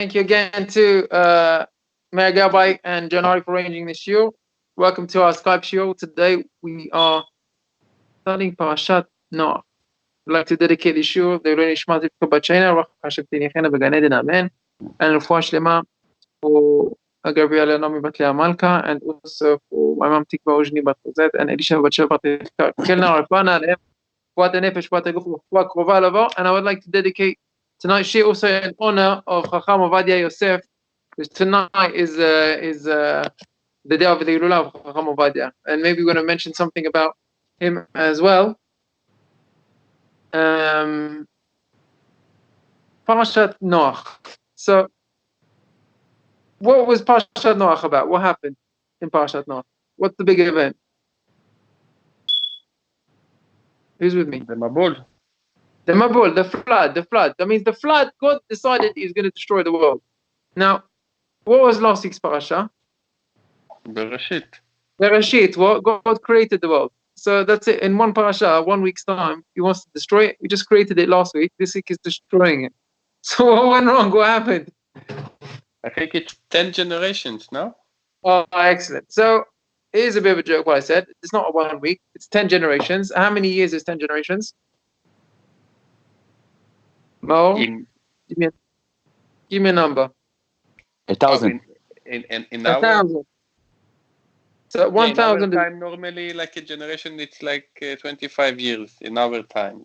Thank you again to Mayor Gabay and Janari for arranging this shiur. Welcome to our Skype shiur. Today we are studying Parashat Noach. I'd like to dedicate this shiur to Nishmat Batshena, Ruach Hashem Tinichena B'Gan Eden, Amen, and Refuah Shlema for Gabriela Nomi Bat Leah Malka, and also for my mom Tikva Ojni Bat Rosette, and Elisha Bat Sheva Bat Kelna Rafana, and Refuat Nefesh Bat Aguf Refuah Krova Lavo. And I would like to dedicate tonight's shiur also in honor of Chacham Ovadia Yosef, because tonight is the day of the Hilula of Chacham Ovadia, and maybe we're going to mention something about him as well. Parashat Noach. So, what was Parashat Noach about? What happened in Parashat Noach? What's the big event? Who's with me? The Mabul. The Mabul, the flood. That means the flood, God decided He's going to destroy the world. Now, what was last week's parasha? Bereshit. What? God created the world. So that's it. In one parasha, 1 week's time, He wants to destroy it. We just created it last week. This week is destroying it. So what went wrong? What happened? I think it's 10 generations, no? Oh, excellent. So here's a bit of a joke what I said. It's not 1 week. It's 10 generations. How many years is 10 generations? Mo? Give me a number. 1,000. In 1,000. So 1,000 time, normally, like a generation, it's like 25 years in our time.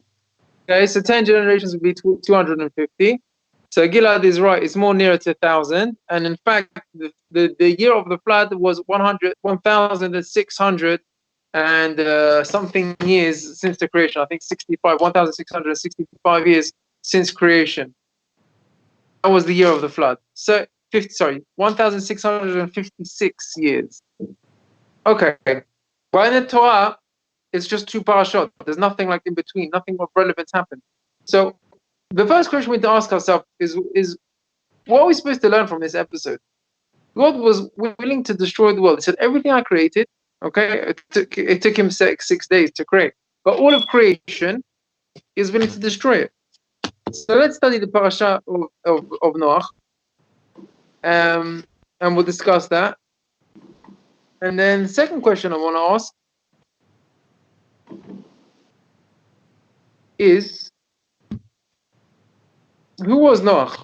Okay, so 10 generations would be 250. So Gilad is right, it's more nearer to 1,000. And in fact, the year of the flood was 1,600 and something years since the creation. I think 1,665 years since creation. That was the year of the flood. So 1,656 years. Okay. Well, in the Torah, it's just 2 parashot. There's nothing like in between. Nothing of relevance happened. So the first question we need to ask ourselves is what are we supposed to learn from this episode? God was willing to destroy the world. He said, everything I created, okay, it took him 6 days to create. But all of creation is willing to destroy it. So let's study the parasha of Noach. And we'll discuss that. And then the second question I want to ask is, who was Noach?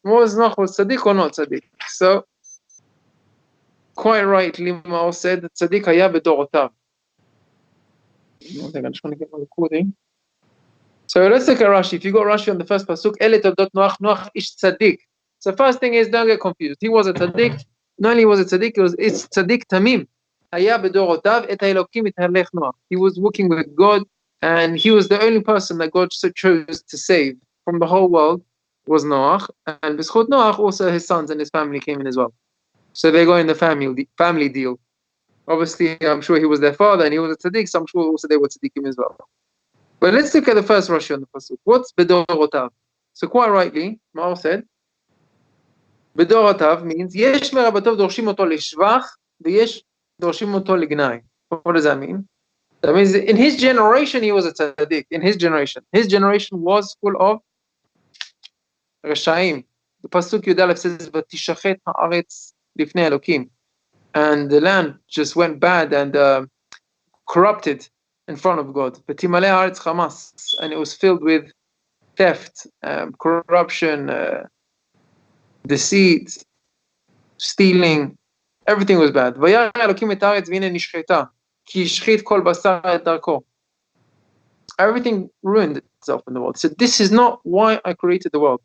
Was tzaddik or not tzaddik? So, quite rightly, Mao said that tzaddik haya bedorotav. One thing, I just want to get my recording. So let's look at Rashi. If you got Rashi on the first pasuk, Ele toldot Noach, Noach ish tzaddik. So first thing is, don't get confused. He was a tzaddik. Not only was a tzaddik, it's tzaddik tamim. Haya bedorotav et haelokim ithalech Noach. He was working with God, and he was the only person that God chose to save from the whole world. Was Noach, and b'schut Noach also his sons and his family came in as well. So they go in the family deal. Obviously, I'm sure he was their father and he was a tzaddik, so I'm sure also they were tzaddikim as well. But let's look at the first Rashi on the pasuk. What's bedorotav? So quite rightly, Ma'or said, bedorotav means yesh merabatov dorshim oto lishvach v'yesh dorshim oto lignai. What does that mean? That means in his generation he was a tzaddik. In his generation was full of Rashaim. The pasuk Yud Aleph says, "Vatishachet haaretz lifnei Elokim," and the land just went bad and corrupted in front of God. V'timalei haaretz chamas, and it was filled with theft, corruption, deceit, stealing. Everything was bad. Vayarei Elokim et haaretz v'hine nishcheta, ki yishchit kol basar et darko. Everything ruined itself in the world. So this is not why I created the world.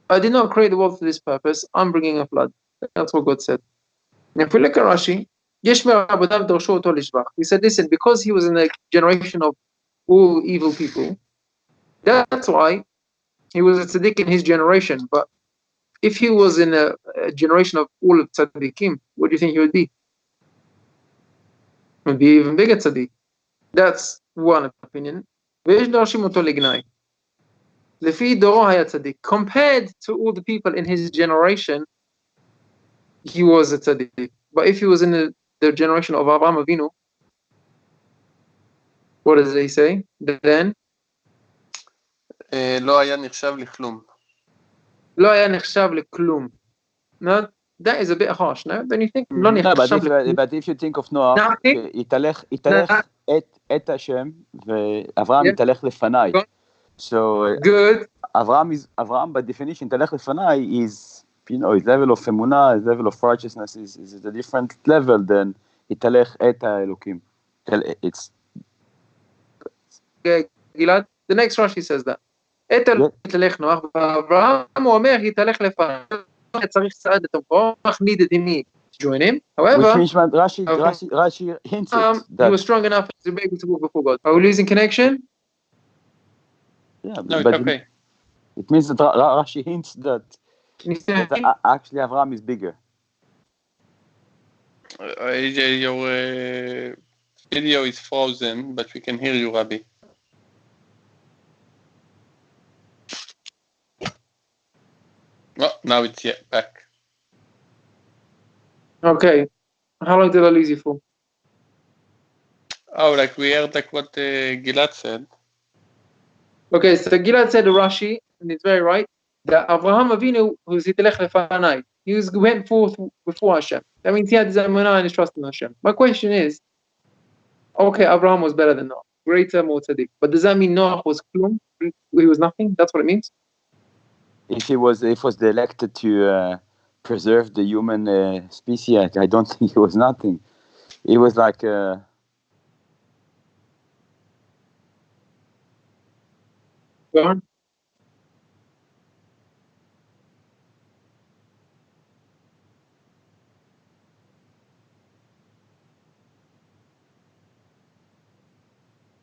I did not create the world for this purpose. I'm bringing a flood. That's what God said. And if we look at Rashi, he said, listen, because he was in a generation of all evil people, that's why he was a tzaddik in his generation. But if he was in a generation of all of tzaddikim, what do you think he would be? He would be even bigger tzaddik. That's one opinion. Compared to all the people in his generation, he was a tzaddik. But if he was in the generation of Avraham Avinu, what does he say? Then לא היה נחשב לכלום. לא היה נחשב לכלום. No, that is a bit harsh, no? Don't you think? לא No, נחשב לכלום. but if you think of Noach, Nothing? יתהלך את השם, ואברהם Yeah. יתהלך לפניי. Good. So, Good. Avraham by definition, יתהלך לפניי is, his level of אמונה, his level of righteousness is a different level than יתהלך את האלוקים. It's... Gilad, the next Rashi says that. יתהלך נוח, ואברהם הוא אומר, יתהלך לפניי. צריך סעד את המוח, needed him to join him. However, which means Rashi hints it. He was strong enough to be able to walk before God. Are we losing connection? Yeah, No, but it's okay. It means that Rashi hints that actually Avraham is bigger. AJ, your video is frozen, but we can hear you, Rabbi. Oh, now it's back. Okay. How long did I lose you for? Oh, like we heard like what Gilad said. Okay, so Gilad said to Rashi, and it's very right, that Avraham Avinu was Yitelech Lefanai. He went forth before Hashem. That means he had his emunah and his trust in Hashem. My question is, okay, Avraham was better than Noach, greater, more tzaddik. But does that mean Noach was klum? He was nothing? That's what it means? If he was elected to preserve the human species, I don't think he was nothing. He was like... Go on.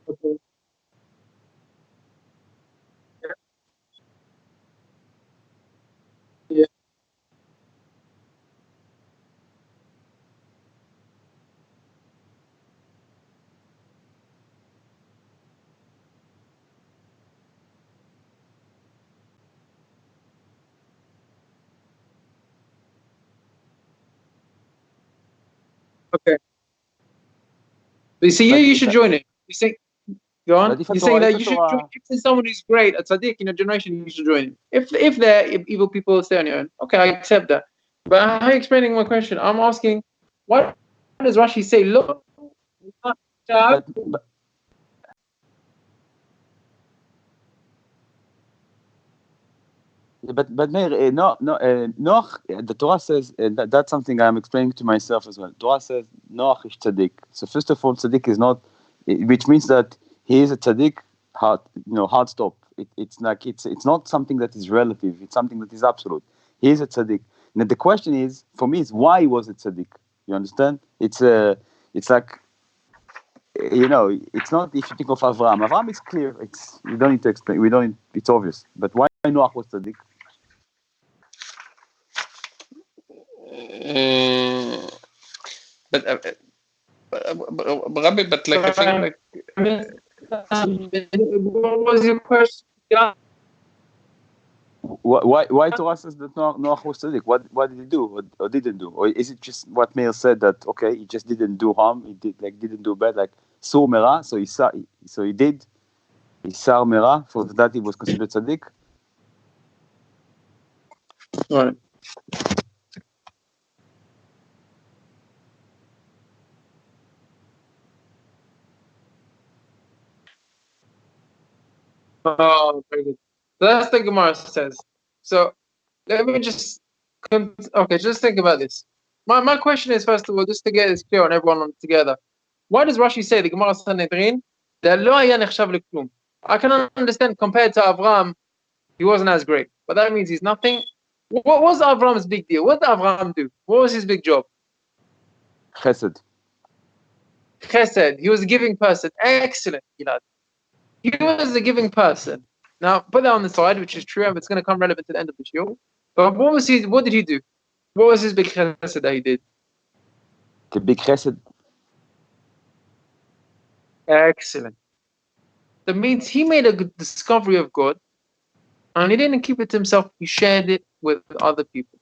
Okay. Yeah. Okay. You see, you should join it. You think, go on. You're saying that you should join. If there's someone who's great, a tzaddik in your generation, you should join him. If evil people stay on your own, okay, I accept that. But how are you explaining my question? I'm asking, what does Rashi say? Look, But Meir, Noach, the Torah says, that's something I'm explaining to myself as well. Torah says, Noach is tzaddik. So first of all, tzaddik is not, which means that he is a tzaddik, hard stop. It's not something that is relative. It's something that is absolute. He is a tzaddik. Now the question is, for me, is why was it tzaddik? You understand? It's like, it's not if you think of Avraham. Avraham is clear. You don't need to explain. It's obvious. But why Noach was tzaddik? But Rabbi, but like I think what was your question? Why Torah says that Noach was tzaddik? What did he do or didn't do? Or is it just what Meir said that okay, he just didn't do harm, he didn't do bad, like sur mera, so he did sar mera, for that he was considered tzaddik? Right. Oh, very good. So that's the Gemara says. So let me just think about this. My question is, first of all, just to get this clear on everyone together. Why does Rashi say the Gemara Sanhedrin that lo haya nechshav leklum? I can understand compared to Avraham, he wasn't as great, but that means he's nothing. What was Avraham's big deal? What did Avraham do? What was his big job? Chesed. Chesed. He was a giving person. Excellent, Gilad. He was a giving person. Now, put that on the side, which is true, and it's going to come relevant to the end of the shiur. But what did he do? What was his big chesed that he did? The big chesed. Excellent. That means he made a good discovery of God, and he didn't keep it to himself. He shared it with other people.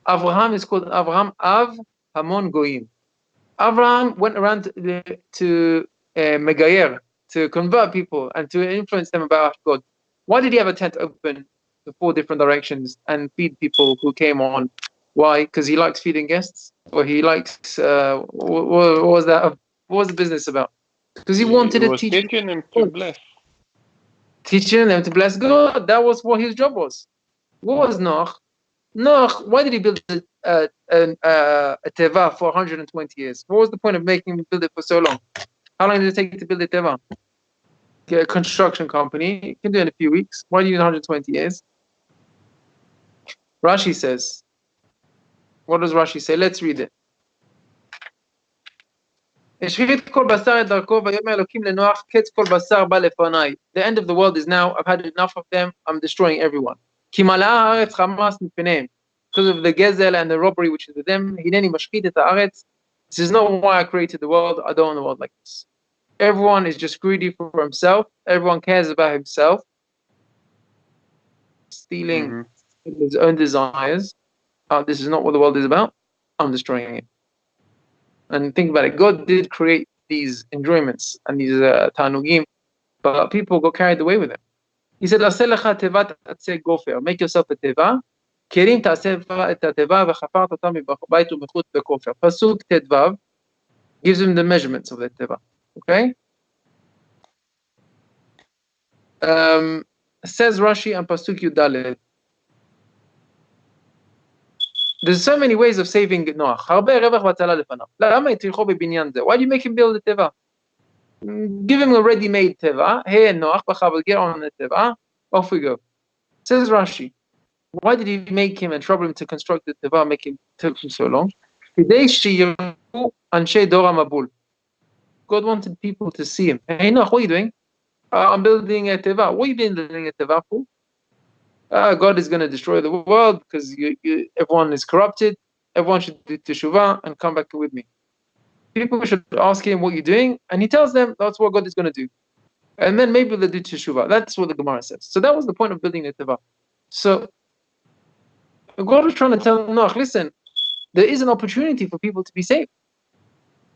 Avraham is called Avraham Av Hamon Goyim. Avraham went around to Megayer, to convert people and to influence them about God. Why did he have a tent open the 4 different directions and feed people who came on. Why? Because he likes feeding guests, or he likes what was that? What was the business about? Because he wanted to teach teaching him to bless. Teaching them to bless God. That was what his job was. What was Noach? Noach, why did he build a teva for 120 years? What was the point of making him build it for so long? How long did it take to build a teva? Get a construction company, you can do it in a few weeks. Why do you need 120 years? Rashi says, what does Rashi say? Let's read it. The end of the world is now. I've had enough of them. I'm destroying everyone. Because of the gezel and the robbery which is with them. This is not why I created the world. I don't want the world like this. Everyone is just greedy for himself. Everyone cares about himself. Stealing his own desires. This is not what the world is about. I'm destroying it. And think about it. God did create these enjoyments and these tanugim, but people got carried away with it. He said, make yourself a teva. Pasuk Tedvav gives him the measurements of the teva. Okay? Says Rashi and Pasuk Yudaled. There's so many ways of saving Noach. Why do you make him build a teva? Give him a ready-made teva. Hey, Noach, get on the teva. Off we go. Says Rashi. Why did he make him and trouble him to construct the teva, make him took him so long? God wanted people to see him. Hey, Noach, what are you doing? I'm building a teva. What are you building a teva for? God is going to destroy the world because everyone is corrupted. Everyone should do teshuvah and come back with me. People should ask him what you're doing, and he tells them that's what God is going to do. And then maybe they'll do teshuvah. That's what the Gemara says. So that was the point of building the teva. So God was trying to tell Noach, listen, there is an opportunity for people to be saved.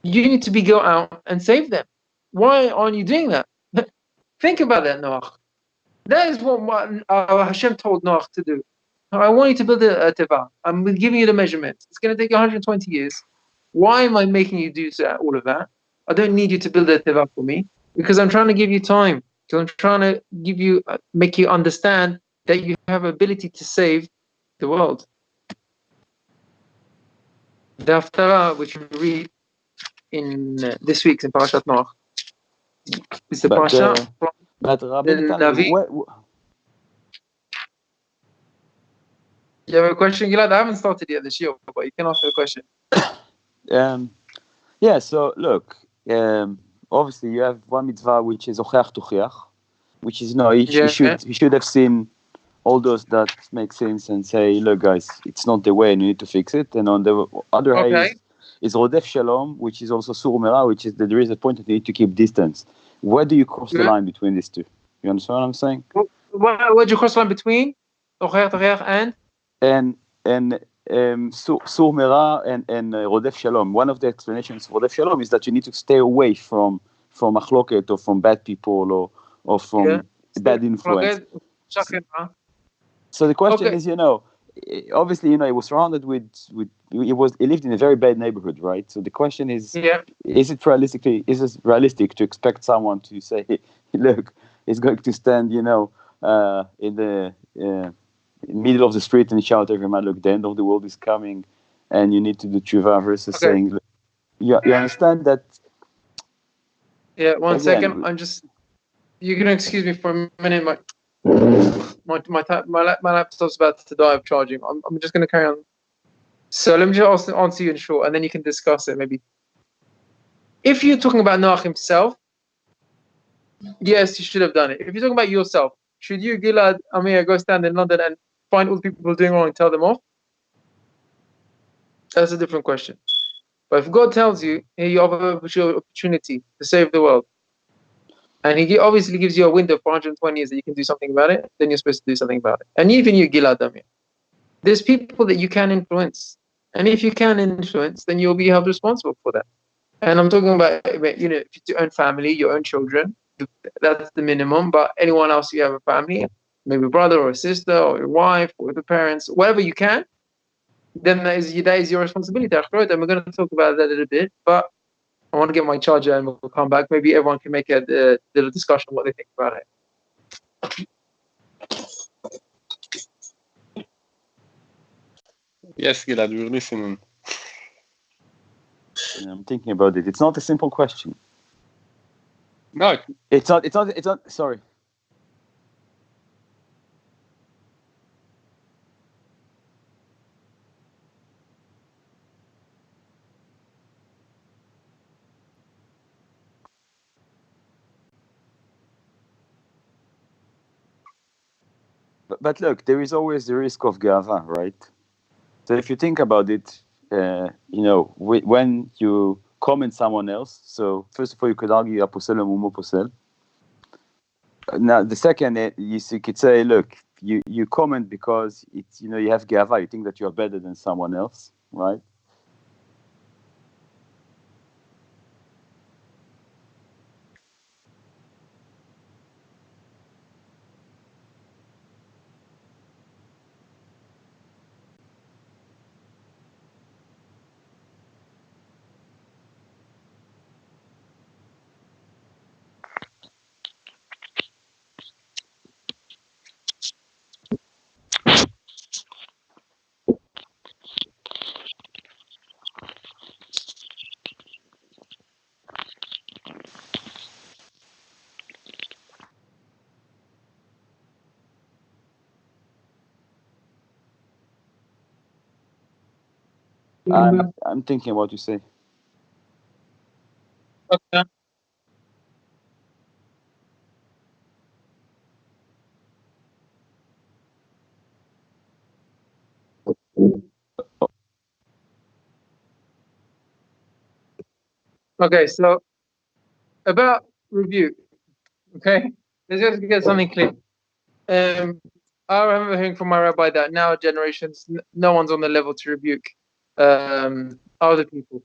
You need to go out and save them. Why aren't you doing that? Think about that, Noach. That is what Hashem told Noach to do. I want you to build a teva. I'm giving you the measurements. It's going to take 120 years. Why am I making you do all of that? I don't need you to build a teva for me because I'm trying to give you time. Because I'm trying to make you understand that you have ability to save the world. The Haftarah, which we read in this week's in Parashat Noach, is the Parashat from Rabbi Netanel, you have a question, Gilad? I haven't started yet this year, but you can ask a question. Yeah, so look, obviously you have one mitzvah which is Ocheach Tochiach, which is he should have seen all those that make sense and say, look guys, it's not the way and you need to fix it. And on the other hand is Rodef Shalom, which is also Sur Mera, which is that there is a point that you need to keep distance. Where do you cross the line between these two? You understand what I'm saying? Where do you cross the line between Ocheach Tochiach and Sur Mera and Rodef Shalom? One of the explanations of Rodef Shalom is that you need to stay away from machloket or from bad people or from bad influence. So the question is, obviously, he was surrounded he lived in a very bad neighborhood, right? So the question is, is it realistic to expect someone to say, look, he's going to stand, in the middle of the street and shout every man, look, the end of the world is coming and you need to do tshuva versus saying, you understand that? Yeah, one second. You're going to excuse me for a minute. My laptop's about to die of charging. I'm just going to carry on. So let me just answer you in short, and then you can discuss it maybe. If you're talking about Noach himself, yes, you should have done it. If you're talking about yourself, should you, Gilad, Amir, go stand in London and find all the people doing wrong and tell them off? That's a different question. But if God tells you, here you have an opportunity to save the world, and he obviously gives you a window for 120 years that you can do something about it, then you're supposed to do something about it. And even you, Gilad, Amir, there's people that you can influence. And if you can influence, then you'll be held responsible for that. And I'm talking about, if it's your own family, your own children, that's the minimum. But anyone else, you have a family, maybe a brother or a sister or your wife or the parents, whatever you can, then that is your responsibility. And we're going to talk about that a little bit, but I want to get my charger and we'll come back. Maybe everyone can make a little discussion on what they think about it. Yes, Gilad, we're listening. I'm thinking about it. It's not a simple question. No, It's not. Sorry. But look, there is always the risk of gava, right? So if you think about it, when you comment someone else, so first of all, you could argue aposel mumo posel. Now the second, you could say, look, you comment because it's you have gava, you think that you are better than someone else, right? I'm thinking what you say. Okay. Okay, so about rebuke. Okay, let's just get something clear. I remember hearing from my rabbi that now generations, no one's on the level to rebuke other people.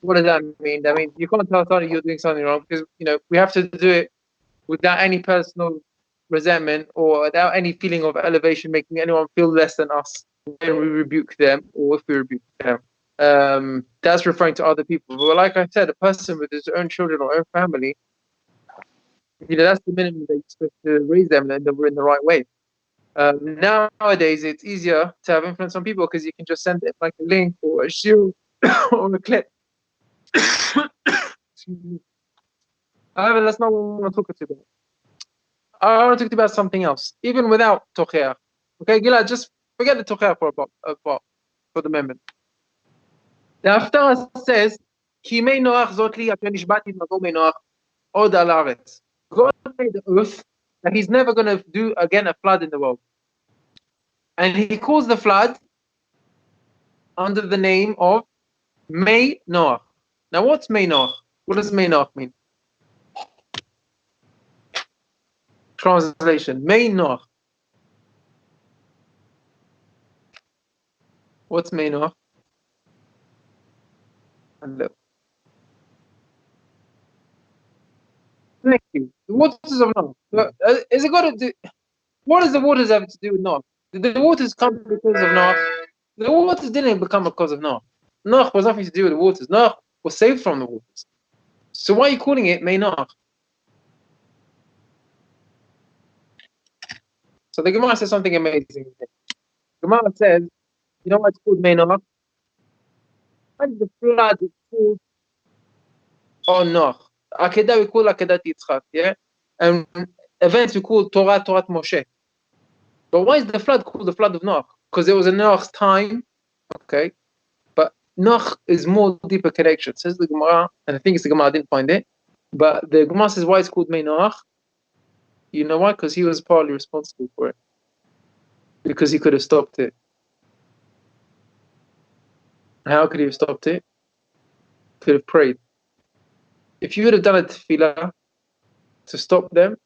What does that mean? That means you can't tell somebody you're doing something wrong because we have to do it without any personal resentment or without any feeling of elevation, making anyone feel less than us when we rebuke them or if we rebuke them. That's referring to other people. But like I said, a person with his own children or own family, that's the minimum that you're supposed to raise them in the right way. Nowadays, it's easier to have influence on people because you can just send it like a link or a shoe or a clip. However, that's not what we want to talk about. I want to talk about something else, even without Tocheach. Okay, Gilad, just forget the Tocheach for the moment. The Haftarah says, Ki mei Noach zot li asher nishbati navo mei Noach od al haaretz. God made the oath that He's never going to do again a flood in the world. And He calls the flood under the name of Mei Noach. Now, what's Mei Noach? What does Mei Noach mean? Translation: Mei Noach. What's Mei Noach? Hello. Thank you. The waters of Noach. Is it got to do? What does the waters have to do with Noach? Did the waters come because of Noach? The waters didn't become because of Noach. Noach was nothing to do with the waters. Noach was saved from the waters. So why are you calling it Mei Noach? So the Gemara says something amazing. The Gemara says, you know why it's called Mei Noach? Why is the flood called Noach? Akedah we call Akedat Yitzchak, yeah? And events we call Torah Moshe. But why is the flood called the flood of Noach? Because it was in Noach's time, okay? But Noach is more deeper connection. Says the Gemara, and I think it's the Gemara, I didn't find it. But the Gemara says why it's called Mei Noach. You know why? Because he was partly responsible for it. Because he could have stopped it. How could he have stopped it? Could have prayed. If you would have done a tefillah to stop them,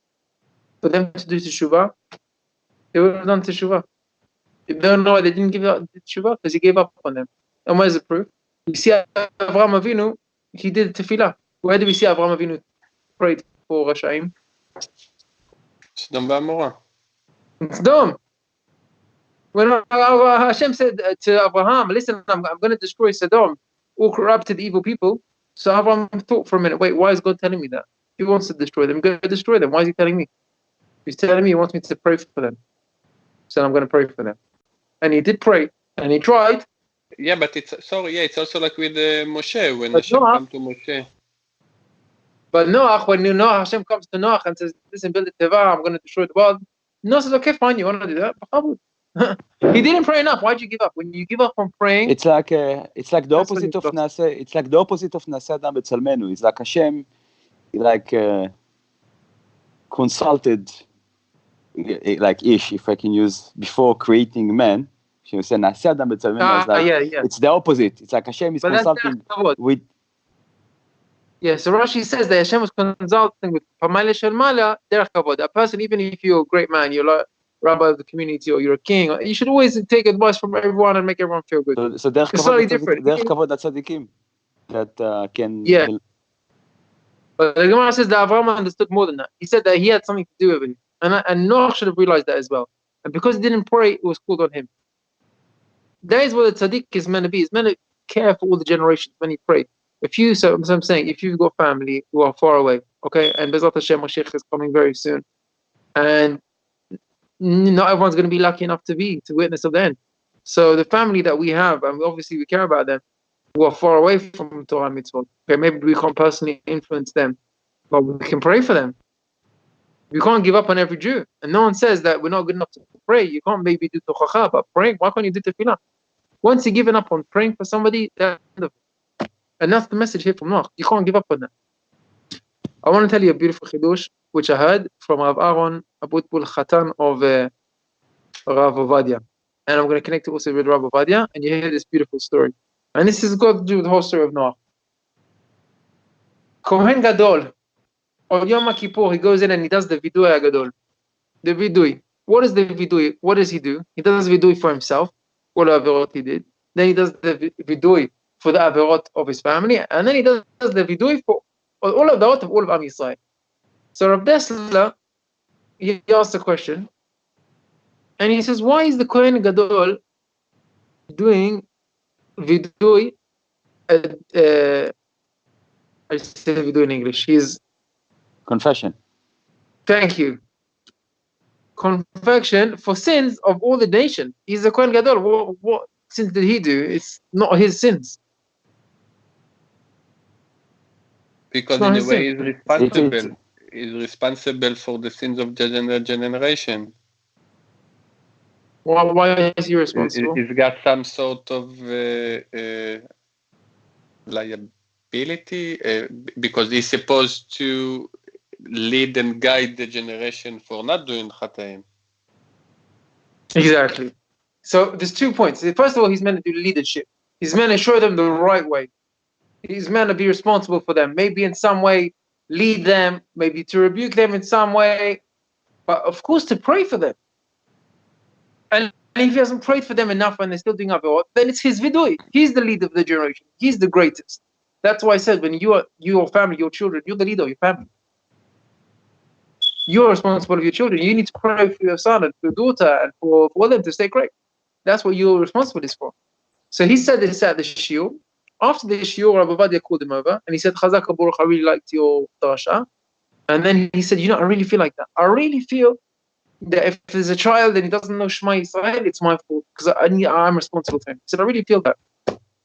for them to do teshuvah, they would have done teshuvah. You don't know why they didn't give up teshuvah? Because he gave up on them. And where's the proof? You see Avraham Avinu, he did tefillah. Where do we see Avraham Avinu prayed for Rashaim? סדום ועמורה. It's dumb. When Hashem said to Abraham, listen, I'm going to destroy Sodom, all corrupted evil people. So Abraham thought for a minute, wait, why is God telling me that? He wants to destroy them. Go destroy them. Why is he telling me? He's telling me he wants me to pray for them. So I'm going to pray for them. And he did pray. And he tried. Yeah, but it's also like with Moshe, when But Hashem Noach- come to Moshe. But Noach, when Noach, Hashem comes to Noach and says, listen, build a teva, I'm going to destroy the world. Noach says, okay, fine, you want to do that? He didn't pray enough. Why'd you give up? When you give up on praying, It's like the That's when opposite it's of Nase. It's like the opposite of Nase Adam B'Tzalmenu. It's like Hashem, like consulted, like Ish, if I can use, before creating man. She said Nase Adam B'Tzalmenu. It's like yeah. it's the opposite. It's like Hashem is But that's consulting kavod. with. Yeah, so Rashi says that Hashem was consulting with Pamale Shalmala, derech kavod. A person, even if you're a great man, you're like rabbi of the community or you're a king, you should always take advice from everyone and make everyone feel good. So derech It's slightly kavod, different. derech kavod tzadikim that can. Yeah. But the Gemara says that Avraham understood more than that. He said that he had something to do with it. And Noach should have realized that as well. And because he didn't pray, it was called on him. That is what a tzaddik is meant to be. It's meant to care for all the generations when he prayed. So I'm saying, if you've got family who are far away, okay, and Bezrat Hashem Mashiach is coming very soon, and not everyone's going to be lucky enough to witness of the end. So the family that we have, and obviously we care about them, who are far away from Torah mitzvot. Okay, maybe we can't personally influence them, but we can pray for them. We can't give up on every Jew. And no one says that we're not good enough to pray. You can't maybe do tochacha, but praying, why can't you do tefillah? Once you've given up on praying for somebody, and that's the message here from Noach. You can't give up on that. I want to tell you a beautiful chidush, which I heard from Rav Aaron Abutbul Khatan of Rav Ovadia. And I'm going to connect it also with Rav Ovadia, and you hear this beautiful story. And this has got to do with the whole story of Noach. Kohen Gadol, on Yom Kippur, he goes in and he does the Vidui Gadol. The Vidui. What is the Vidui? What does he do? He does Vidui for himself, all the Averot he did. Then he does the Vidui for the Averot of his family. And then he does the Vidui for all of the Averot of all of Am Yisrael. So Rav Dessler, he asked a question. And he says, why is the Kohen Gadol doing Vidui? I say Vidui in English. He's Confession. Thank you. Confession for sins of all the nation. He's a Kohen Gadol. What sins did he do? It's not his sins. Because in a way he's responsible. He's responsible for the sins of generation. Why is he responsible? He's got some sort of liability because he's supposed to lead and guide the generation for not doing Chataim. Exactly. So there's 2 points. First of all, he's meant to do leadership. He's meant to show them the right way. He's meant to be responsible for them. Maybe in some way lead them, maybe to rebuke them in some way, but of course to pray for them. And if he hasn't prayed for them enough and they're still doing Averot, then it's his vidui. He's the leader of the generation. He's the greatest. That's why I said, when your family, your children, you're the leader of your family. You're responsible for your children. You need to pray for your son and for your daughter and for them to stay great. That's what your responsibility is for. So he said this at the shiur. After the shiur, Rabbi Ovadia called him over and he said, Chazak Baruch, I really liked your drasha. And then he said, I really feel like that. I really feel that if there's a child and he doesn't know Shema Yisrael, it's my fault because I'm responsible for him. He said, I really feel that.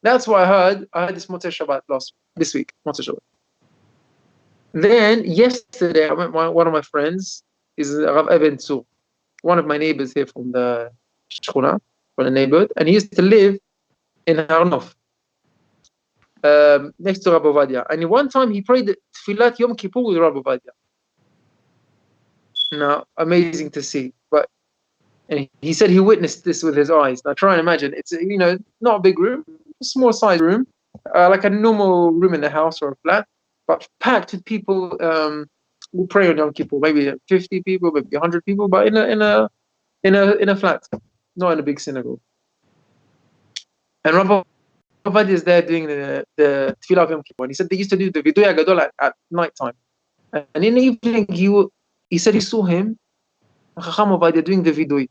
That's why I heard this Motzei Shabbat this week, Motzei Shabbat. Then yesterday, I met one of my friends, is Rav Eben Tzur, one of my neighbors here from the Shechuna, from the neighborhood, and he used to live in Harnof, next to Rabbi Ovadia. And one time he prayed the Tfilat Yom Kippur with Rabbi Ovadia. Now, amazing to see. And he said he witnessed this with his eyes. Now, try and imagine. It's, not a big room, a small size room, like a normal room in a house or a flat, but packed with people who pray on Yom Kippur. Maybe 50 people, maybe 100 people, but in a flat, not in a big synagogue. And Rabbi Ovadia is there doing the Tfilah of Yom Kippur. And he said they used to do the Vidui Gadol at night time. And in the evening, he said he saw him Chacham Ovadia doing the vidui.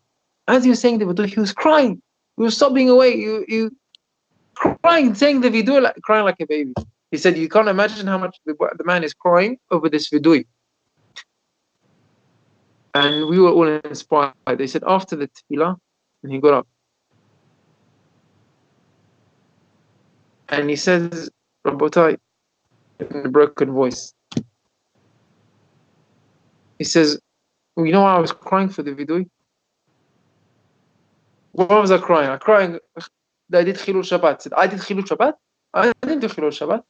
As he was saying the vidui, he was crying. He was sobbing away. He crying, saying the vidui, crying like a baby. He said, you can't imagine how much the man is crying over this vidui. And we were all inspired. They said after the tefillah, and he got up. And he says, Rabotai, in a broken voice. He says, you know why I was crying for the vidui? Why was I crying? I crying that I did Chilul Shabbat. I said, I did Chilul Shabbat? I didn't do Chilul Shabbat.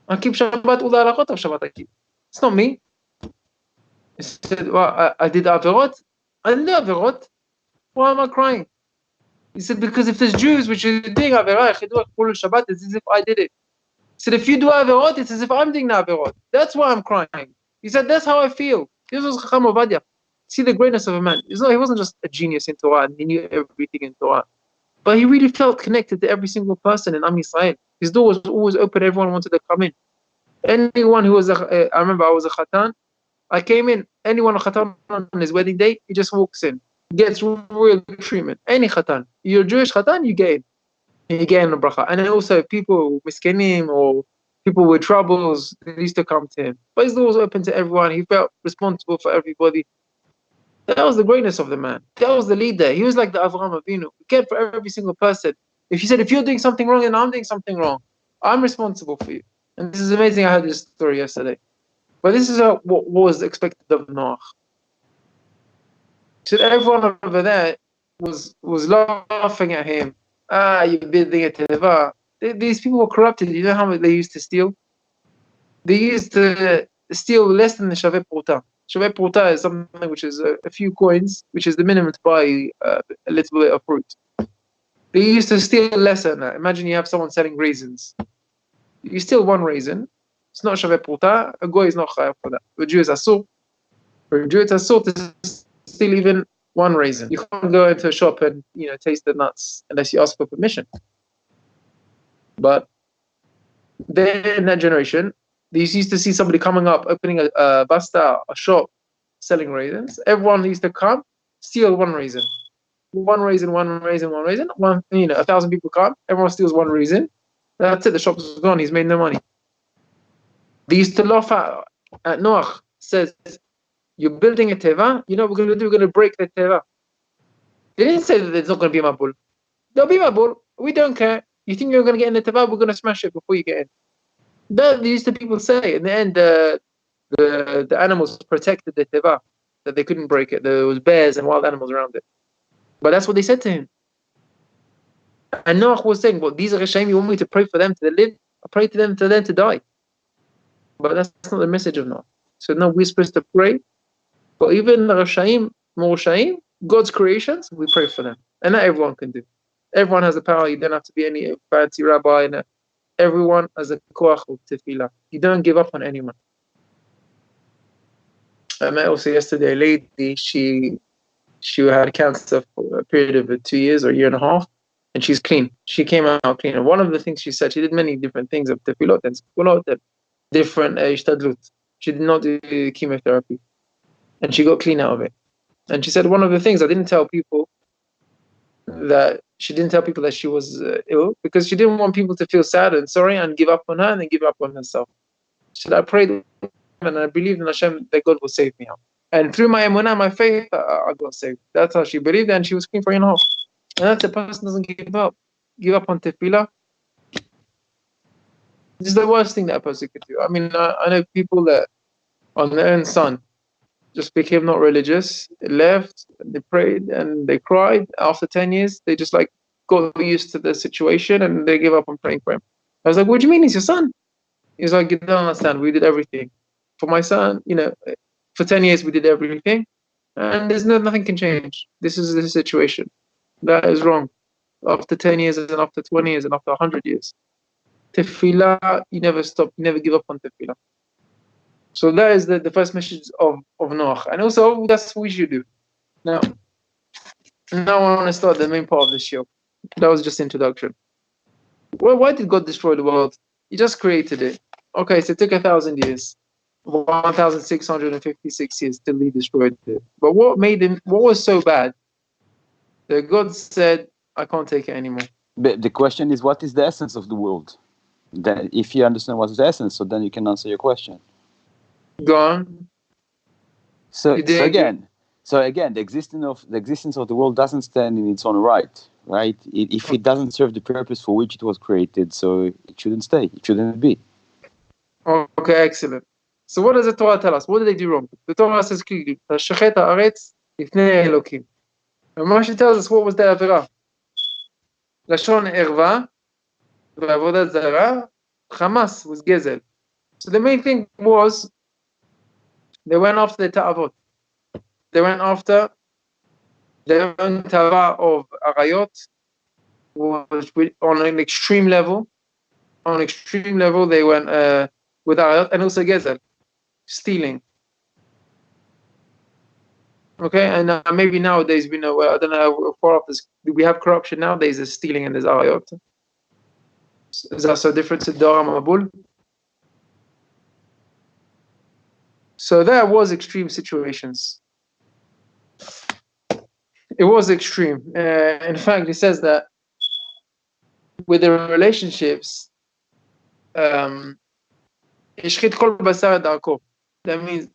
I keep Shabbat, all the halachot of Shabbat I keep. It's not me. He said, well, I did Averot. I didn't do Averot. Why am I crying? He said, because if there's Jews which are doing Averot, Chilul Shabbat, it's as if I did it. He said, if you do Averot, it's as if I'm doing the Averot. That's why I'm crying. He said, that's how I feel. This was Chacham Ovadia. See the greatness of a man. He wasn't just a genius in Torah and he knew everything in Torah. But he really felt connected to every single person in Am Yisrael. His door was always open. Everyone wanted to come in. Anyone who was I remember I was a Khatan. I came in. Anyone a Khatan on his wedding day, he just walks in. Gets real treatment. Any Khatan. You're a Jewish Khatan, you get in. You get in a bracha. And then also people, miskenim or people with troubles, they used to come to him. But his door was open to everyone. He felt responsible for everybody. That was the greatness of the man. That was the leader. He was like the Avraham Avinu. He cared for every single person. If he said, if you're doing something wrong and I'm doing something wrong, I'm responsible for you. And this is amazing. I heard this story yesterday. But this is what was expected of Noach. So everyone over there was laughing at him. You're building a teva. These people were corrupted. You know how much they used to steal? They used to steal less than the Shaveh Pruta. Shaveh Pruta is something which is a few coins, which is the minimum to buy a little bit of fruit. They used to steal less than that. Imagine you have someone selling raisins. You steal one raisin. It's not Shaveh Pruta. A goy is not chayav for that. For a Jew, it's asur. For a Jew, it's asur to steal even one raisin. You can't go into a shop and taste the nuts unless you ask for permission. But then in that generation, they used to see somebody coming up, opening a basta, a shop, selling raisins. Everyone used to come, steal one raisin. One raisin. 1,000 people come, everyone steals one raisin. That's it, the shop's gone, he's made no money. They used to laugh at Noach, says, you're building a teva, you know what we're going to do? We're going to break the teva. They didn't say that there's not going to be a mabul. There'll be mabul, we don't care. You think you're going to get in the teva, we're going to smash it before you get in. That used to people say. In the end, the animals protected the teva, that they couldn't break it. There was bears and wild animals around it. But that's what they said to him. And Noach was saying, well, these are Hashem, you want me to pray for them to live? I pray to them to die. But that's not the message of Noach. So no, we're supposed to pray. But even the Rashaim, Moshaim, God's creations, we pray for them. And not everyone can do. Everyone has the power. You don't have to be any fancy rabbi. Everyone has a koach of tefillah. You don't give up on anyone. I met also yesterday a lady, she had cancer for a period of 2 years or a year and a half, and she's clean. She came out clean. And one of the things she said, she did many different things of tefillot and skulot and different ishtadlut. She did not do chemotherapy. And she got clean out of it. And she said one of the things I didn't tell people that she was ill because she didn't want people to feel sad and sorry and give up on her and then give up on herself. She said, I prayed and I believed in Hashem that God will save me out. And through my emunah, my faith, I got saved. That's how she believed, and she was clean for a year and a half. And that's the person doesn't give up on tefillah. This is the worst thing that a person could do. I mean, I know people that on their own son just became not religious, they left, they prayed, and they cried. After 10 years, they just got used to the situation and they gave up on praying for him. I was like, what do you mean he's your son? He's like, you don't understand, we did everything. For my son, for 10 years we did everything, and nothing can change. This is the situation. That is wrong. After 10 years and after 20 years and after 100 years. Tefillah, you never stop, you never give up on tefillah. So that is the first message of Noach. And also, that's what we should do. Now I want to start the main part of the show. That was just introduction. Well, why did God destroy the world? He just created it. Okay, so it took 1,000 years. 1,656 years till he destroyed it. But what was so bad that God said, I can't take it anymore? But the question is, what is the essence of the world? Then, if you understand what is the essence, so then you can answer your question. Go on. So again, the existence of the world doesn't stand in its own right? If it doesn't serve the purpose for which it was created, so it shouldn't stay. It shouldn't be. Okay, excellent. So what does the Torah tell us? What did they do wrong? The Torah says clearly, "Tashachet haaretz lifnei Elokim." And Rashi tells us what was the avera. Lashon erva, v'avodat zara, Hamas was gezel. So the main thing was they went after the ta'avot. They went after their own tava of arayot, was on an extreme level. On extreme level, they went with arayot and also gezel, stealing. Okay, and maybe nowadays we know. I don't know how far off this. We have corruption nowadays. There's stealing and there's arayot. Is that so different to Dora Mabul? So there was extreme situations. It was extreme. In fact, he says that with the relationships, that means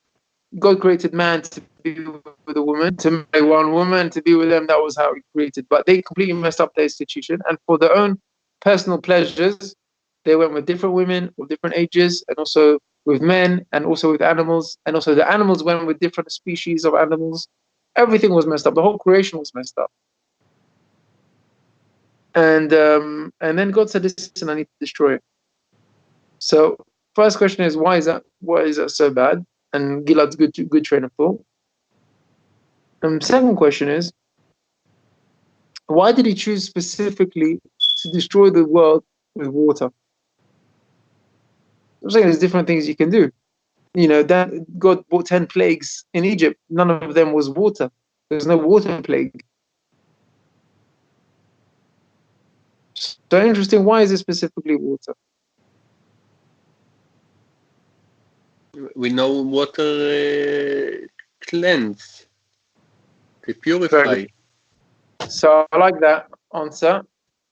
God created man to be with a woman, to marry one woman, to be with them. That was how he created. But they completely messed up their institution. And for their own personal pleasures, they went with different women of different ages, and also with men, and also with animals. And also the animals went with different species of animals. Everything was messed up. The whole creation was messed up. And then God said, listen, I need to destroy it. So first question is, why is that so bad? And Gilad's good train of thought. Second question is, why did he choose specifically to destroy the world with water? I'm saying there's different things you can do. That God brought 10 plagues in Egypt. None of them was water. There's no water plague. So interesting. Why is it specifically water? We know water cleanse, to purify. So I like that answer.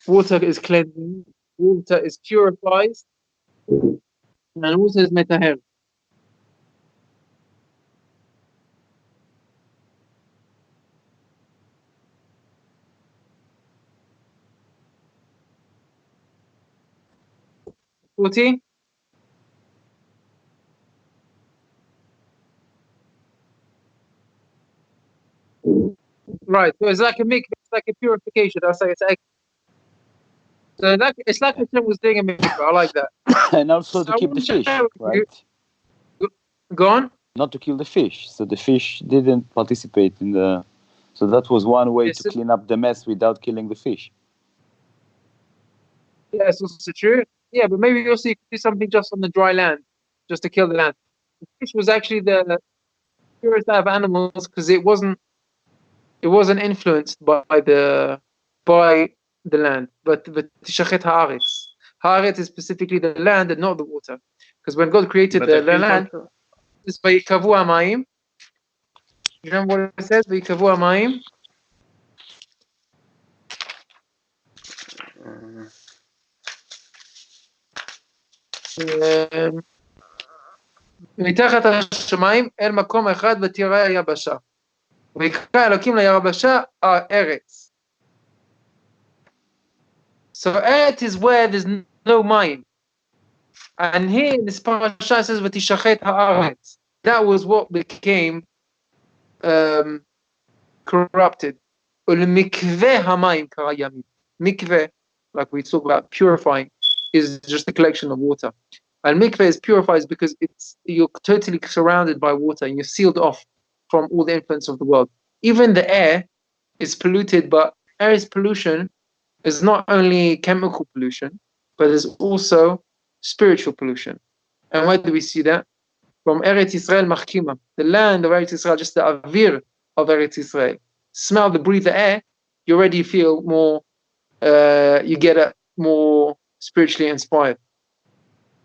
Water is cleansing. Water is purifies. And water is metaher. Uti? Right. So it's like a mikveh. It's like a purification. That's like it's like Hashem was doing a mikveh. I like that. And also to keep the fish, right? Go on. Not to kill the fish. So the fish didn't participate in the. So that was one way to clean up the mess without killing the fish. Yeah, it's also true. Yeah, but maybe also you could do something just on the dry land, just to kill the land. The fish was actually the purest out of animals because it wasn't influenced by the land. But Tishachet haaretz. Haaretz is specifically the land and not the water. Because when God created the land, it's vayikavu hamayim. You remember what it says? Vayikavu hamayim. מתחת השמיים אל מקום אחד ותראה היבשה. ויקרא אלוקים ליבשה הארץ. So Eretz is where there's no mayim. And here in this parasha it says v'tishachet haaretz. That was what became corrupted. Mikveh hamayim karayamim. Mikveh, like we talk about purifying, is just a collection of water. And mikveh purifies because you're totally surrounded by water and you're sealed off from all the influence of the world. Even the air is polluted, but air's pollution is not only chemical pollution, but there's also spiritual pollution. And where do we see that? From Eretz Israel Machkima, the land of Eretz Israel, just the avir of Eretz Israel. Smell, breathe the air, you already feel more, you get more spiritually inspired.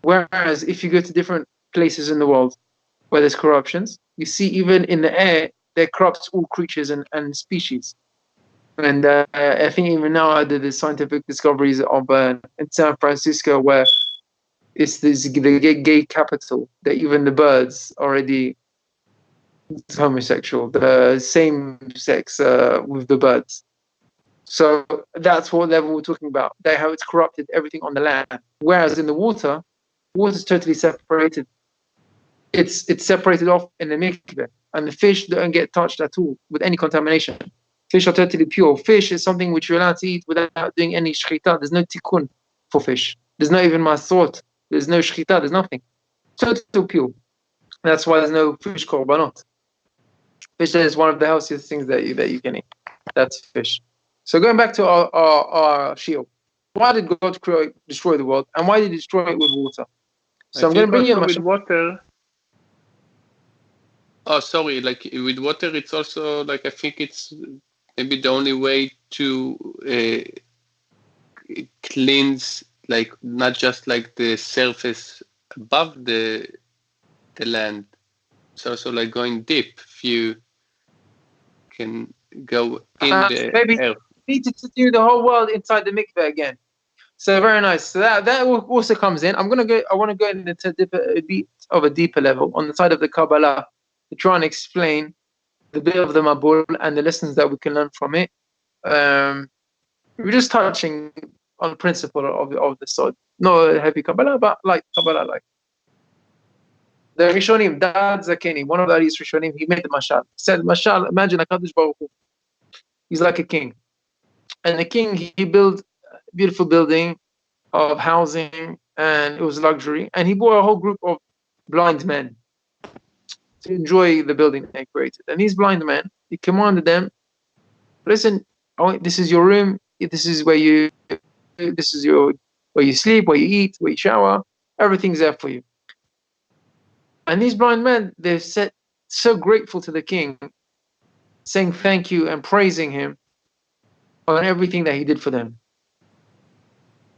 Whereas if you go to different places in the world, where there's corruptions. You see even in the air, there corrupts all creatures and species. And I think even now the scientific discoveries of in San Francisco, where it's the gay capital, that even the birds already homosexual, the same sex with the birds. So that's what level we're talking about. That how it's corrupted everything on the land. Whereas in the water is totally separated. It's separated off in the mikveh, and the fish don't get touched at all with any contamination. Fish are totally pure. Fish is something which you're allowed to eat without doing any shchita. There's no tikkun for fish. There's not even masrot. There's no shchita. There's nothing. Totally pure. That's why there's no fish korbanot. Fish is one of the healthiest things that you can eat. That's fish. So going back to our shield, why did God destroy the world, and why did He destroy it with water? So I'm going to bring you with water. Oh, sorry. Like with water, it's also like I think it's maybe the only way to cleanse, like not just like the surface above the land. It's also like going deep. If you can go in the maybe earth. Need to do the whole world inside the mikveh again. So very nice. So that also comes in. I want to go into a bit of a deeper level on the side of the Kabbalah to try and explain the bit of the Mabul and the lessons that we can learn from it. We're just touching on the principle of the sword. Not heavy Kabbalah, but like Kabbalah, like the Rishonim, Dad Zakeni, one of the earliest Rishonim, he made the mashal. He said, mashal, imagine a Kadosh Baruch Hu. He's like a king. And the king, he built a beautiful building of housing, and it was luxury. And he brought a whole group of blind men to enjoy the building they created. And these blind men, he commanded them, listen, this is your room. This is where you sleep, where you eat, where you shower. Everything's there for you. And these blind men, they're so grateful to the king, saying thank you and praising him on everything that he did for them.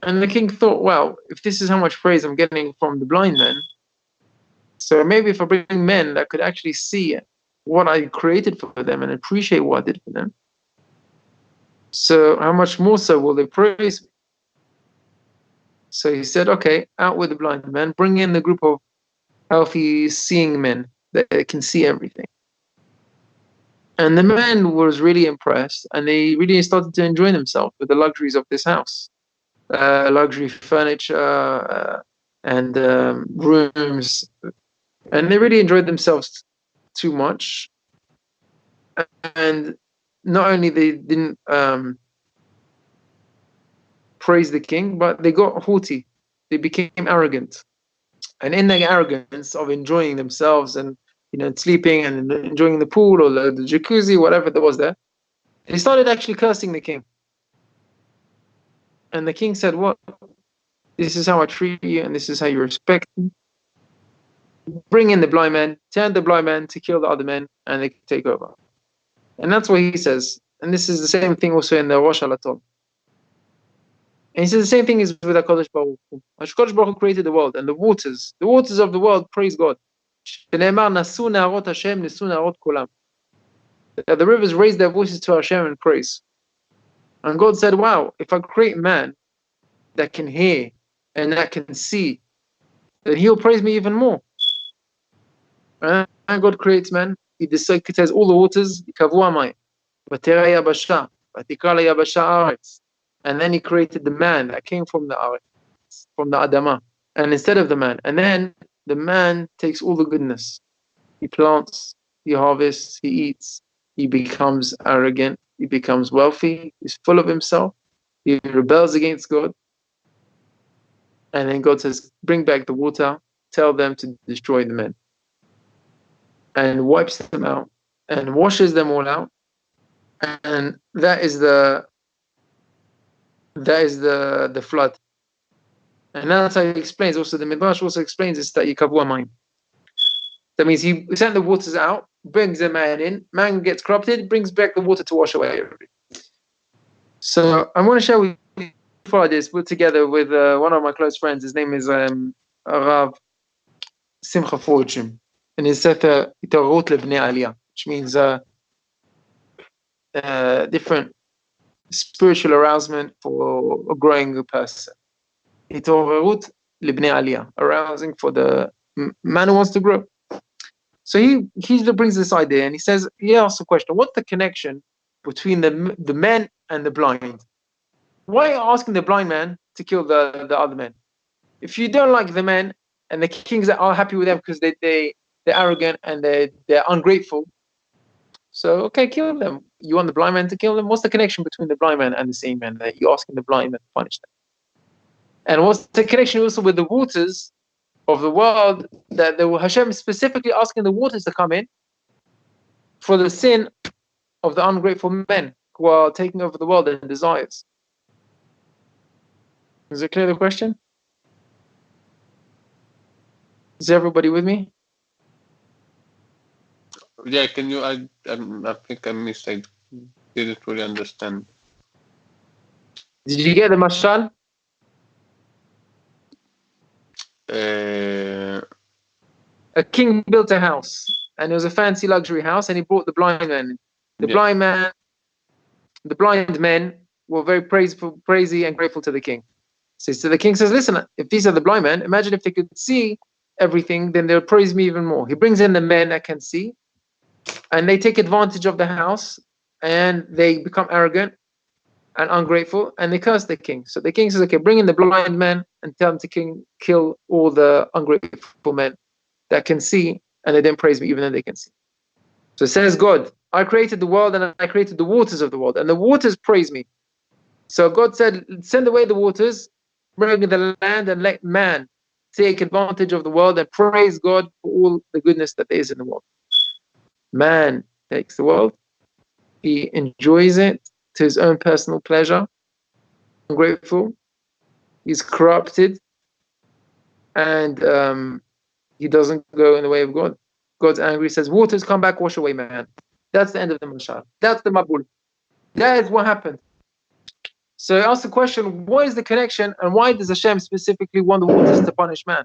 And the king thought, well, if this is how much praise I'm getting from the blind men, so maybe if I bring men that could actually see what I created for them and appreciate what I did for them, so how much more so will they praise me? So he said, okay, out with the blind men, bring in the group of healthy seeing men that can see everything. And the man was really impressed, and they really started to enjoy themselves with the luxuries of this house. Luxury furniture and rooms. And they really enjoyed themselves too much. And not only they didn't praise the king, but they got haughty. They became arrogant. And in their arrogance of enjoying themselves and sleeping and enjoying the pool or the jacuzzi, whatever there was there, they started actually cursing the king. And the king said, what? This is how I treat you, and this is how you respect me. Bring in the blind man, tell the blind man to kill the other men, and they can take over. And that's what he says. And this is the same thing also in the Rosh Halaton. And he says the same thing is with HaKadosh Baruch Hu. HaKadosh Baruch Hu created the world, and the waters of the world praise God. The rivers raise their voices to Hashem in praise. And God said, wow, if I create man that can hear and that can see, then he'll praise me even more. And God creates man. He says all the waters, and then he created the man that came from the Aretz, from the Adama, and instead of the man. And then the man takes all the goodness. He plants, he harvests, he eats, he becomes arrogant, he becomes wealthy, he's full of himself, he rebels against God. And then God says, bring back the water, tell them to destroy the men. And wipes them out and washes them all out. And that is the flood. And that's how he explains. Also, the Midrash also explains this, that Yikavua Mayim. That means he sent the waters out, brings the man in, man gets corrupted, brings back the water to wash away everything. So I'm going to share with you before this, put together with one of my close friends. His name is Rav Simcha Fortune. in his Sefer Itarot Lebnei Aliyah, which means different spiritual arousement for a growing person. Itarot Lebnei Aliyah, arousing for the man who wants to grow. So he brings this idea, and he asks the question: what's the connection between the men and the blind? Why are you asking the blind man to kill the other men? If you don't like the men and the kings are happy with them because they're arrogant and they're ungrateful, so okay, kill them. You want the blind man to kill them? What's the connection between the blind man and the seeing man that you're asking the blind man to punish them? And what's the connection also with the waters of the world, that Hashem is specifically asking the waters to come in for the sin of the ungrateful men who are taking over the world and desires? Is it clear, the question? Is everybody with me? Yeah, can you? I think I missed. I didn't really understand. Did you get the mashal? A king built a house, and it was a fancy luxury house, and he brought the blind man in. The blind men were very praisy and grateful to the king. So the king says, listen, if these are the blind men, imagine if they could see everything, then they'll praise me even more. He brings in the men that can see, and they take advantage of the house, and they become arrogant and ungrateful, and they curse the king. So the king says, okay, bring in the blind men and tell them to kill all the ungrateful men that can see, and they didn't praise me even though they can see. So says God, I created the world and I created the waters of the world, and the waters praise me. So God said, send away the waters, bring in the land, and let man take advantage of the world and praise God for all the goodness that there is in the world. Man takes the world, he enjoys it to his own personal pleasure, ungrateful, he's corrupted, and he doesn't go in the way of God. God's angry, says, waters come back, wash away man. That's the end of the mashal. That's the mabul. That is what happened. So I ask the question, what is the connection, and why does Hashem specifically want the waters to punish man?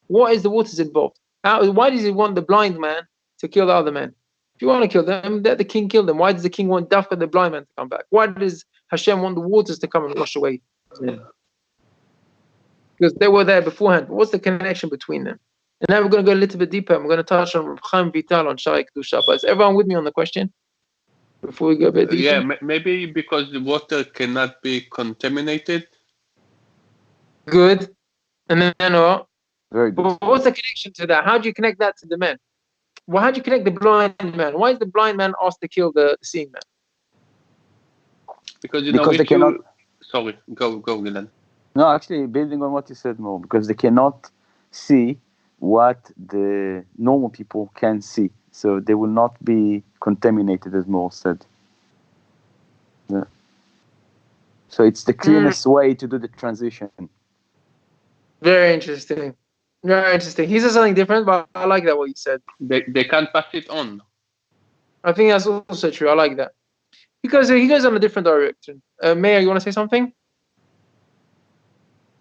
What is the waters involved? Why does he want the blind man to kill the other men? If you want to kill them, let the king kill them. Why does the king want Dafka, the blind man, to come back? Why does Hashem want the waters to come and wash away? Because they were there beforehand. What's the connection between them? And now we're going to go a little bit deeper. I'm going to touch on Chaim Vital on Shari Kedusha. But is everyone with me on the question? Before we go a bit deeper? Yeah, maybe because the water cannot be contaminated. Good. And then what? Very good. But what's the connection to that? How do you connect that to the men? Well, how do you connect the blind man? Why is the blind man asked to kill the seeing man? Because they cannot. Sorry, go, Gilan. No, actually, building on what you said more, because they cannot see what the normal people can see, so they will not be contaminated, as Moore said. Yeah. So it's the cleanest way to do the transition. Very interesting. Very interesting. He said something different, but I like that what you said. They can't pass it on. I think that's also true. I like that. Because he goes on a different direction. Mayor, you want to say something?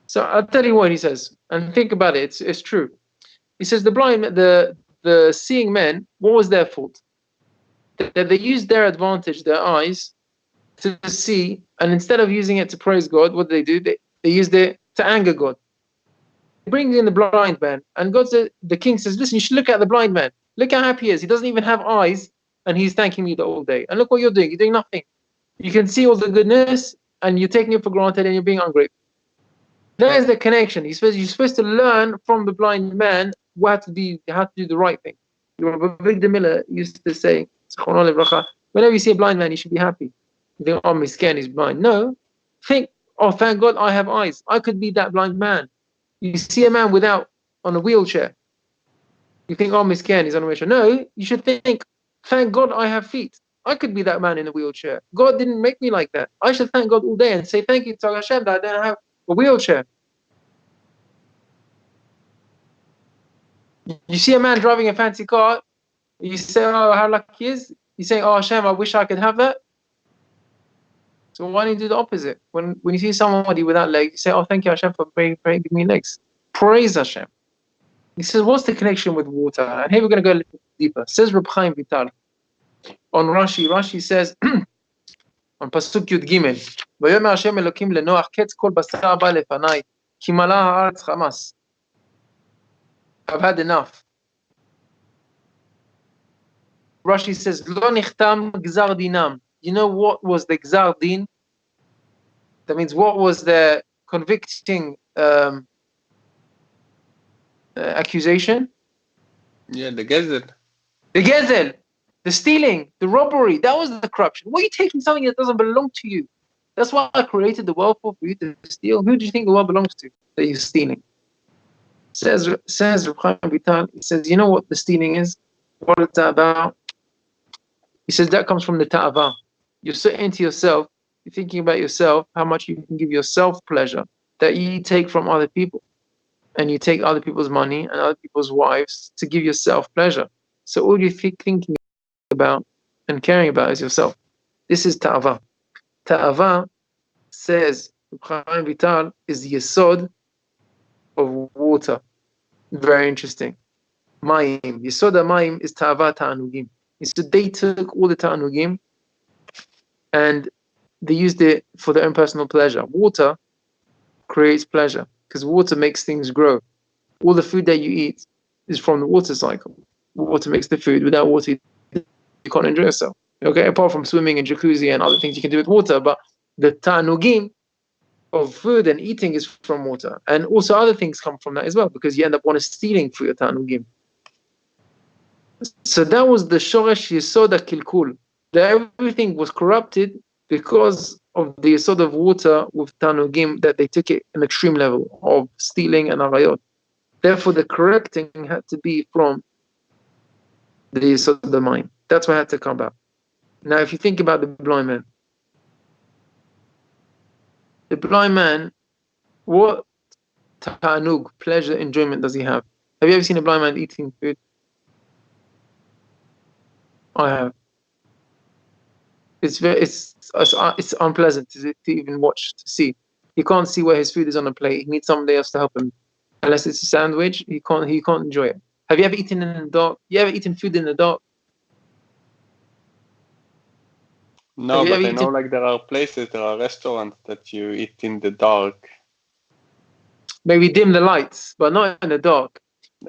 So I'll tell you what he says, and think about it. It's true. He says the seeing men, what was their fault? That they used their advantage, their eyes, to see, and instead of using it to praise God, what do? They used it to anger God. They bring in the blind man, and God said, the king says, listen, you should look at the blind man. Look how happy he is. He doesn't even have eyes, and he's thanking me the whole day. And look what you're doing. You're doing nothing. You can see all the goodness, and you're taking it for granted, and you're being ungrateful. That is the connection. You're supposed to learn from the blind man how to do the right thing. Rabbi Netanel used to say, whenever you see a blind man, you should be happy. You think, oh, miskin, he's blind. No. Think, oh, thank God I have eyes. I could be that blind man. You see a man on a wheelchair. You think, oh, miskin, he's on a wheelchair. No, you should think, thank God I have feet. I could be that man in a wheelchair. God didn't make me like that. I should thank God all day and say thank you to Hashem that I don't have a wheelchair. You see a man driving a fancy car, you say, oh, how lucky he is. You say, oh, Hashem, I wish I could have that. So why don't you do the opposite? When you see somebody without legs, you say, oh, thank you, Hashem, for giving me legs. Praise Hashem. He says, what's the connection with water? And here we're going to go a little deeper. Says Reb Chaim Vital on Rashi says on Pasuk Yud Gimel, ויאמר השם אלוקים לנוח קץ כל בשר הבא לפניי, כי מלאה הארץ חמס. I've had enough. Rashi says, לא נחתם גזר דינם. You know what was the gzar din? That means what was the convicting accusation? Yeah, the gezel. The gezel, the stealing, the robbery. That was the corruption. Why are you taking something that doesn't belong to you? That's why I created the world for you to steal. Who do you think the world belongs to that you're stealing? Says Reb Chaim Vital, he says, you know what the stealing is? What it's about? He says that comes from the ta'ava. You're so into yourself, you're thinking about yourself, how much you can give yourself pleasure, that you take from other people. And you take other people's money and other people's wives to give yourself pleasure. So all you're thinking about and caring about is yourself. This is ta'ava. Ta'ava, says Reb Chaim Vital, is the yesod of water. Very interesting. Mayim. Yesod ha-mayim is ta'ava ta'anugim. So they took all the ta'anugim and they used it for their own personal pleasure. Water creates pleasure because water makes things grow. All the food that you eat is from the water cycle. Water makes the food. Without water, you can't enjoy yourself. Okay, apart from swimming and jacuzzi and other things you can do with water, but the ta'anugim of food and eating is from water. And also other things come from that as well, because you end up stealing for your ta'anugim. So that was the shoresh yesod kilkul. That everything was corrupted because of the yesod of water with tanugim, that they took it an extreme level of stealing and arayot. Therefore, the correcting had to be from the yesod of the mind. That's what had to come back. Now, if you think about the blind man, what ta'anug, pleasure, enjoyment does he have? Have you ever seen a blind man eating food? I have. It's unpleasant to even watch, to see. He can't see where his food is on a plate. He needs somebody else to help him. Unless it's a sandwich, he can't enjoy it. Have you ever eaten in the dark? You ever eaten food in the dark? No, but I know like there are restaurants that you eat in the dark. Maybe dim the lights, but not in the dark.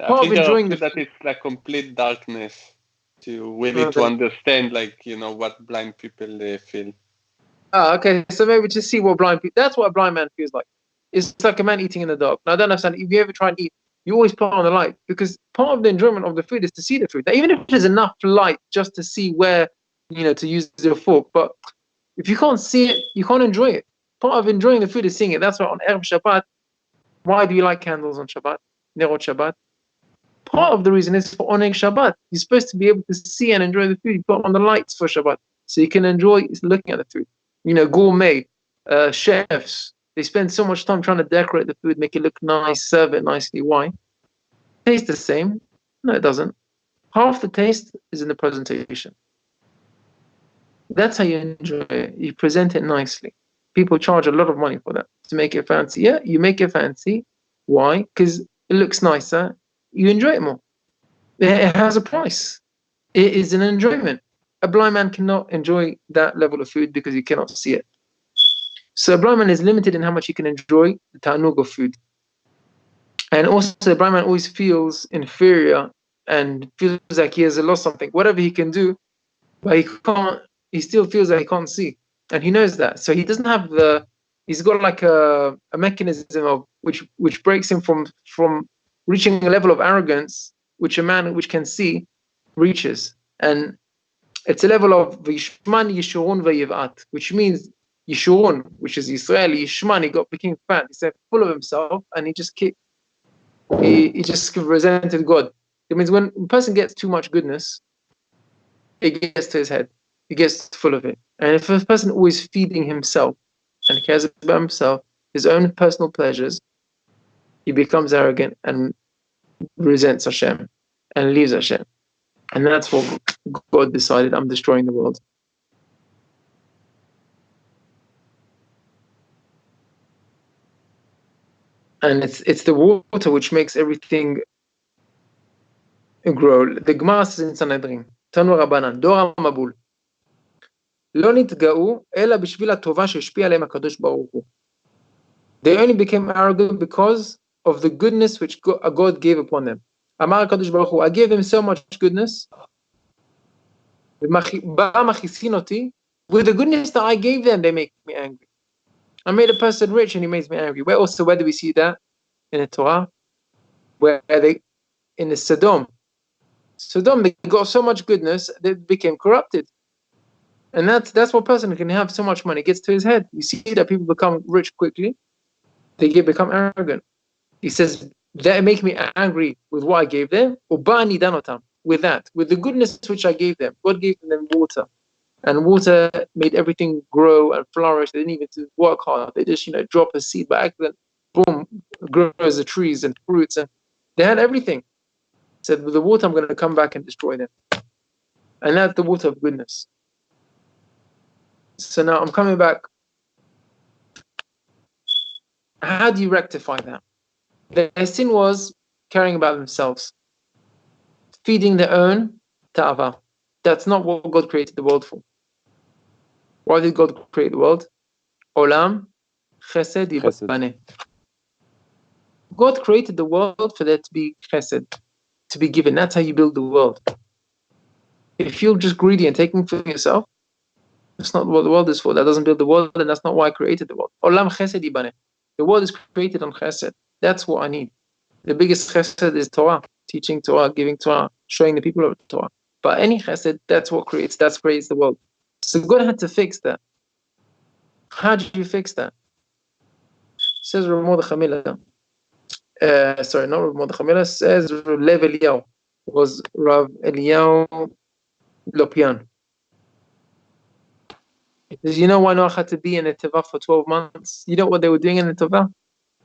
I think enjoying that it's like complete darkness. To really to understand, like, you know, what blind people feel. Okay, so maybe just see what blind people. That's what a blind man feels like. It's like a man eating in the dark. Now, I don't understand. If you ever try and eat, you always put on the light, because part of the enjoyment of the food is to see the food. Now, even if there's enough light just to see where, to use your fork, but if you can't see it, you can't enjoy it. Part of enjoying the food is seeing it. That's why on Erev Shabbat, why do you light candles on Shabbat? Nerot Shabbat. Part of the reason is for Oneg Shabbat. You're supposed to be able to see and enjoy the food. You put on the lights for Shabbat, so you can enjoy looking at the food. Gourmet chefs, they spend so much time trying to decorate the food, make it look nice, serve it nicely. Why? It tastes the same? No, it doesn't. Half the taste is in the presentation. That's how you enjoy it. You present it nicely. People charge a lot of money for that, to make it fancy. Yeah, you make it fancy. Why? Because it looks nicer. You enjoy it more. It has a price. It is an enjoyment. A blind man cannot enjoy that level of food because he cannot see it. So a blind man is limited in how much he can enjoy the ta'anug of food. And also the blind man always feels inferior and feels like he has lost something. Whatever he can do, but he still feels like he can't see. And he knows that. So he doesn't have he's got like a mechanism of which breaks him from reaching a level of arrogance which a man which can see reaches. And it's a level of Vishman Yeshurun Vayivat, which means Yeshurun, which is Israeli, Yishman, became fat, he's full of himself, and he just resented God. It means when a person gets too much goodness, it gets to his head. He gets full of it. And if a person always feeding himself and cares about himself, his own personal pleasures, he becomes arrogant and resents Hashem and leaves Hashem. And that's what God decided, I'm destroying the world. And it's the water which makes everything grow. The Gemara says in Sanhedrin, Tanu Rabbanan, Dor HaMabul. לא נתגאו, אלא בשביל הטובה שהשפיע עליהם הקדוש ברוך הוא. They only became arrogant because of the goodness which God gave upon them. אמר הקדוש ברוך הוא, I gave them so much goodness, בא מכיסין אותי, with the goodness that I gave them, they make me angry. I made a person rich and he makes me angry. Where do we see that? In the Torah? Where they, in the Sodom, they got so much goodness, they became corrupted. And that's what person can have so much money, it gets to his head. You see that people become rich quickly, they become arrogant. He says, that make me angry with what I gave them, with that, with the goodness which I gave them. God gave them water, and water made everything grow and flourish. They didn't even work hard. They just, drop a seed by accident, boom, grows the trees and fruits, and they had everything. He said, with the water, I'm going to come back and destroy them. And that's the water of goodness. So now I'm coming back. How do you rectify that? Their sin was caring about themselves, feeding their own ta'ava. That's not what God created the world for. Why did God create the world? Olam chesed yibaneh. God created the world for there to be chesed, to be given. That's how you build the world. If you're just greedy and taking for yourself, that's not what the world is for. That doesn't build the world, and that's not why I created the world. Olam chesed yibaneh. The world is created on chesed. That's what I need. The biggest chesed is Torah, teaching Torah, giving Torah, showing the people of Torah. But any chesed, that's what creates the world. So God had to fix that. How do you fix that? Says Rav Mordechai Miller. Sorry, not Rav Mordechai Miller. Says Lev Eliyahu was Rav Eliyahu Lopian. He says, you know why Noach had to be in a teva for 12 months? You know what they were doing in the teva?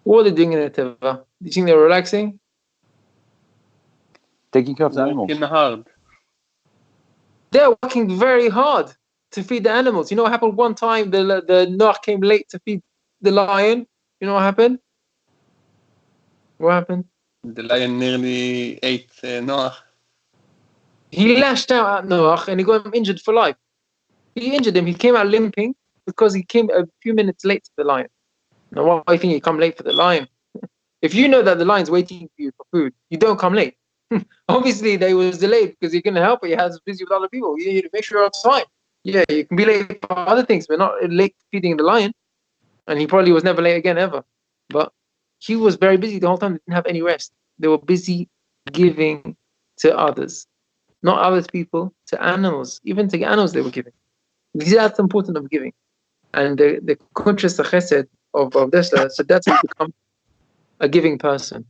What were they doing in the teva? Do you think they were relaxing? Taking care of the animals. Working hard. They're working very hard to feed the animals. You know what happened one time? The Noach came late to feed the lion. You know what happened? What happened? The lion nearly ate Noach. He lashed out at Noach and he got him injured for life. He injured him. He came out limping because he came a few minutes late to the lion. Now, why do you think you come late for the lion? If you know that the lion's waiting for you for food, you don't come late. Obviously, they was delayed because you couldn't help it. You had busy with other people. You need to make sure you're on time. Yeah, you can be late for other things, but not late feeding the lion. And he probably was never late again, ever. But he was very busy the whole time. They didn't have any rest. They were busy giving to others. Not other people, to animals. Even to animals they were giving. That's important of giving. And the conscious chesed of this, so that's how you become a giving person.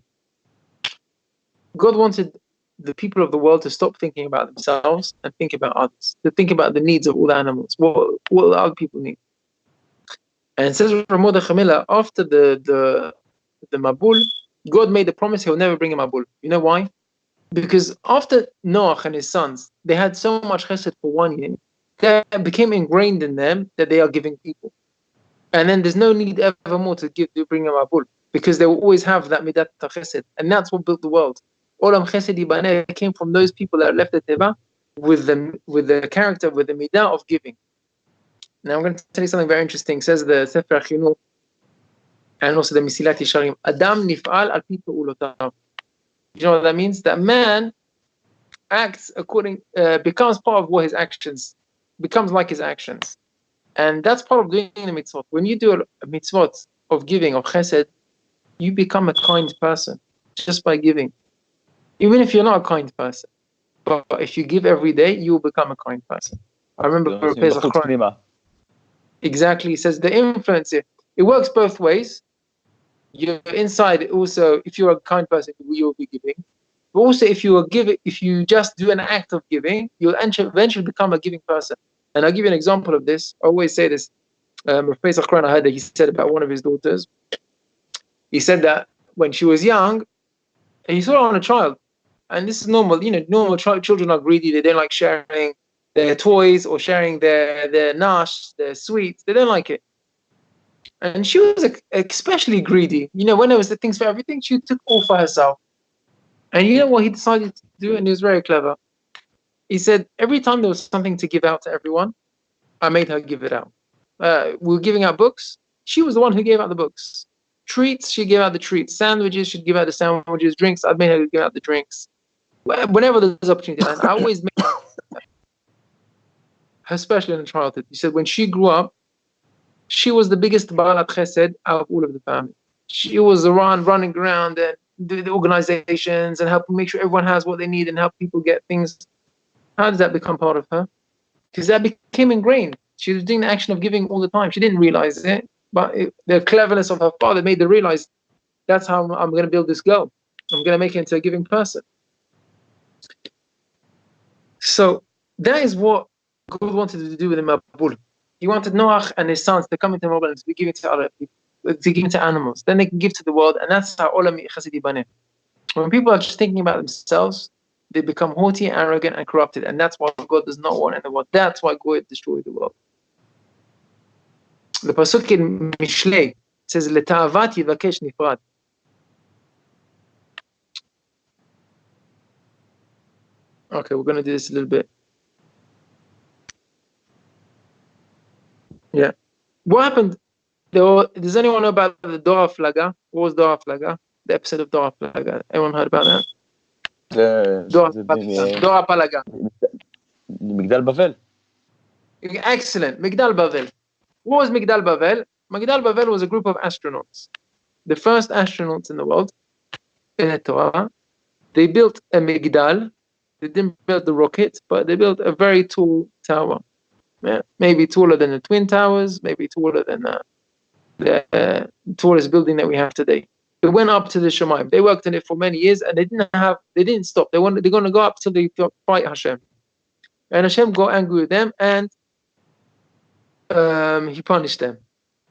God wanted the people of the world to stop thinking about themselves and think about others, to think about the needs of all the animals, what other people need. And it says from Mordechai Miller, after the Mabul, God made a promise he'll never bring a Mabul. You know why? Because after Noach and his sons, they had so much chesed for 1 year, that became ingrained in them that they are giving people. And then there's no need ever more to bring a Mabul, because they will always have that midat chesed, and that's what built the world. Olam chesed yibaneh came from those people that left the teva with the character, with the midah of giving. Now I'm going to tell you something very interesting. It says the Sefer Chinuch and also the Mesilat Yesharim, Adam nif'al al pi pe'ulotav. You know what that means? That man acts becomes part of what his actions, becomes like his actions. And that's part of doing the mitzvot. When you do a mitzvot of giving, of chesed, you become a kind person just by giving. Even if you're not a kind person. But if you give every day, you will become a kind person. I remember exactly, he says the influence, it works both ways. You're inside also, if you're a kind person, you will be giving. But also if you just do an act of giving, you'll eventually become a giving person. And I'll give you an example of this. I always say this. I heard that he said about one of his daughters. He said that when she was young, he saw her on a child. And this is normal. Normal children are greedy. They don't like sharing their toys or sharing their nash, their sweets. They don't like it. And she was especially greedy. When there was the things for everything, she took all for herself. And you know what he decided do, and he was very clever. He said, every time there was something to give out to everyone, I made her give it out. We were giving out books. She was the one who gave out the books. Treats, she gave out the treats. Sandwiches, she'd give out the sandwiches. Drinks, I'd made her give out the drinks. Whenever there's opportunity. And I always made her, especially in childhood. He said when she grew up, she was the biggest Ba'alat Chesed out of all of the family. She was running around and doing the organizations and helping make sure everyone has what they need and help people get things. How does that become part of her? Because that became ingrained. She was doing the action of giving all the time. She didn't realize it, but the cleverness of her father made her realize that's how I'm going to build this girl. I'm going to make her into a giving person. So that is what God wanted to do with the Mabul. He wanted Noach and his sons to come into Mabul and to be given to other people, to give to animals. Then they can give to the world, and that's how Olam Chasidi Baneh. When people are just thinking about themselves, they become haughty, arrogant, and corrupted, and that's what God does not want in the world. That's why God destroyed the world. The pasuk in Mishlei says, "Leta'avat yivakesh nifrad." Okay, we're going to do this a little bit. Yeah. What happened? Does anyone know about the Dora Flaga? What was Dora Flaga? The episode of Dora Flaga. Anyone heard about that? Dora Palaga. Migdal Bavel. Excellent. Migdal Bavel. What was Migdal Bavel? Migdal Bavel was a group of astronauts. The first astronauts in the world, in the Torah. They built a Migdal. They didn't build the rocket, but they built a very tall tower. Maybe taller than the Twin Towers, maybe taller than the tallest building that we have today. They went up to the Shemaim. They worked on it for many years, and they didn't stop. They're going to go up till they fight Hashem. And Hashem got angry with them, and he punished them.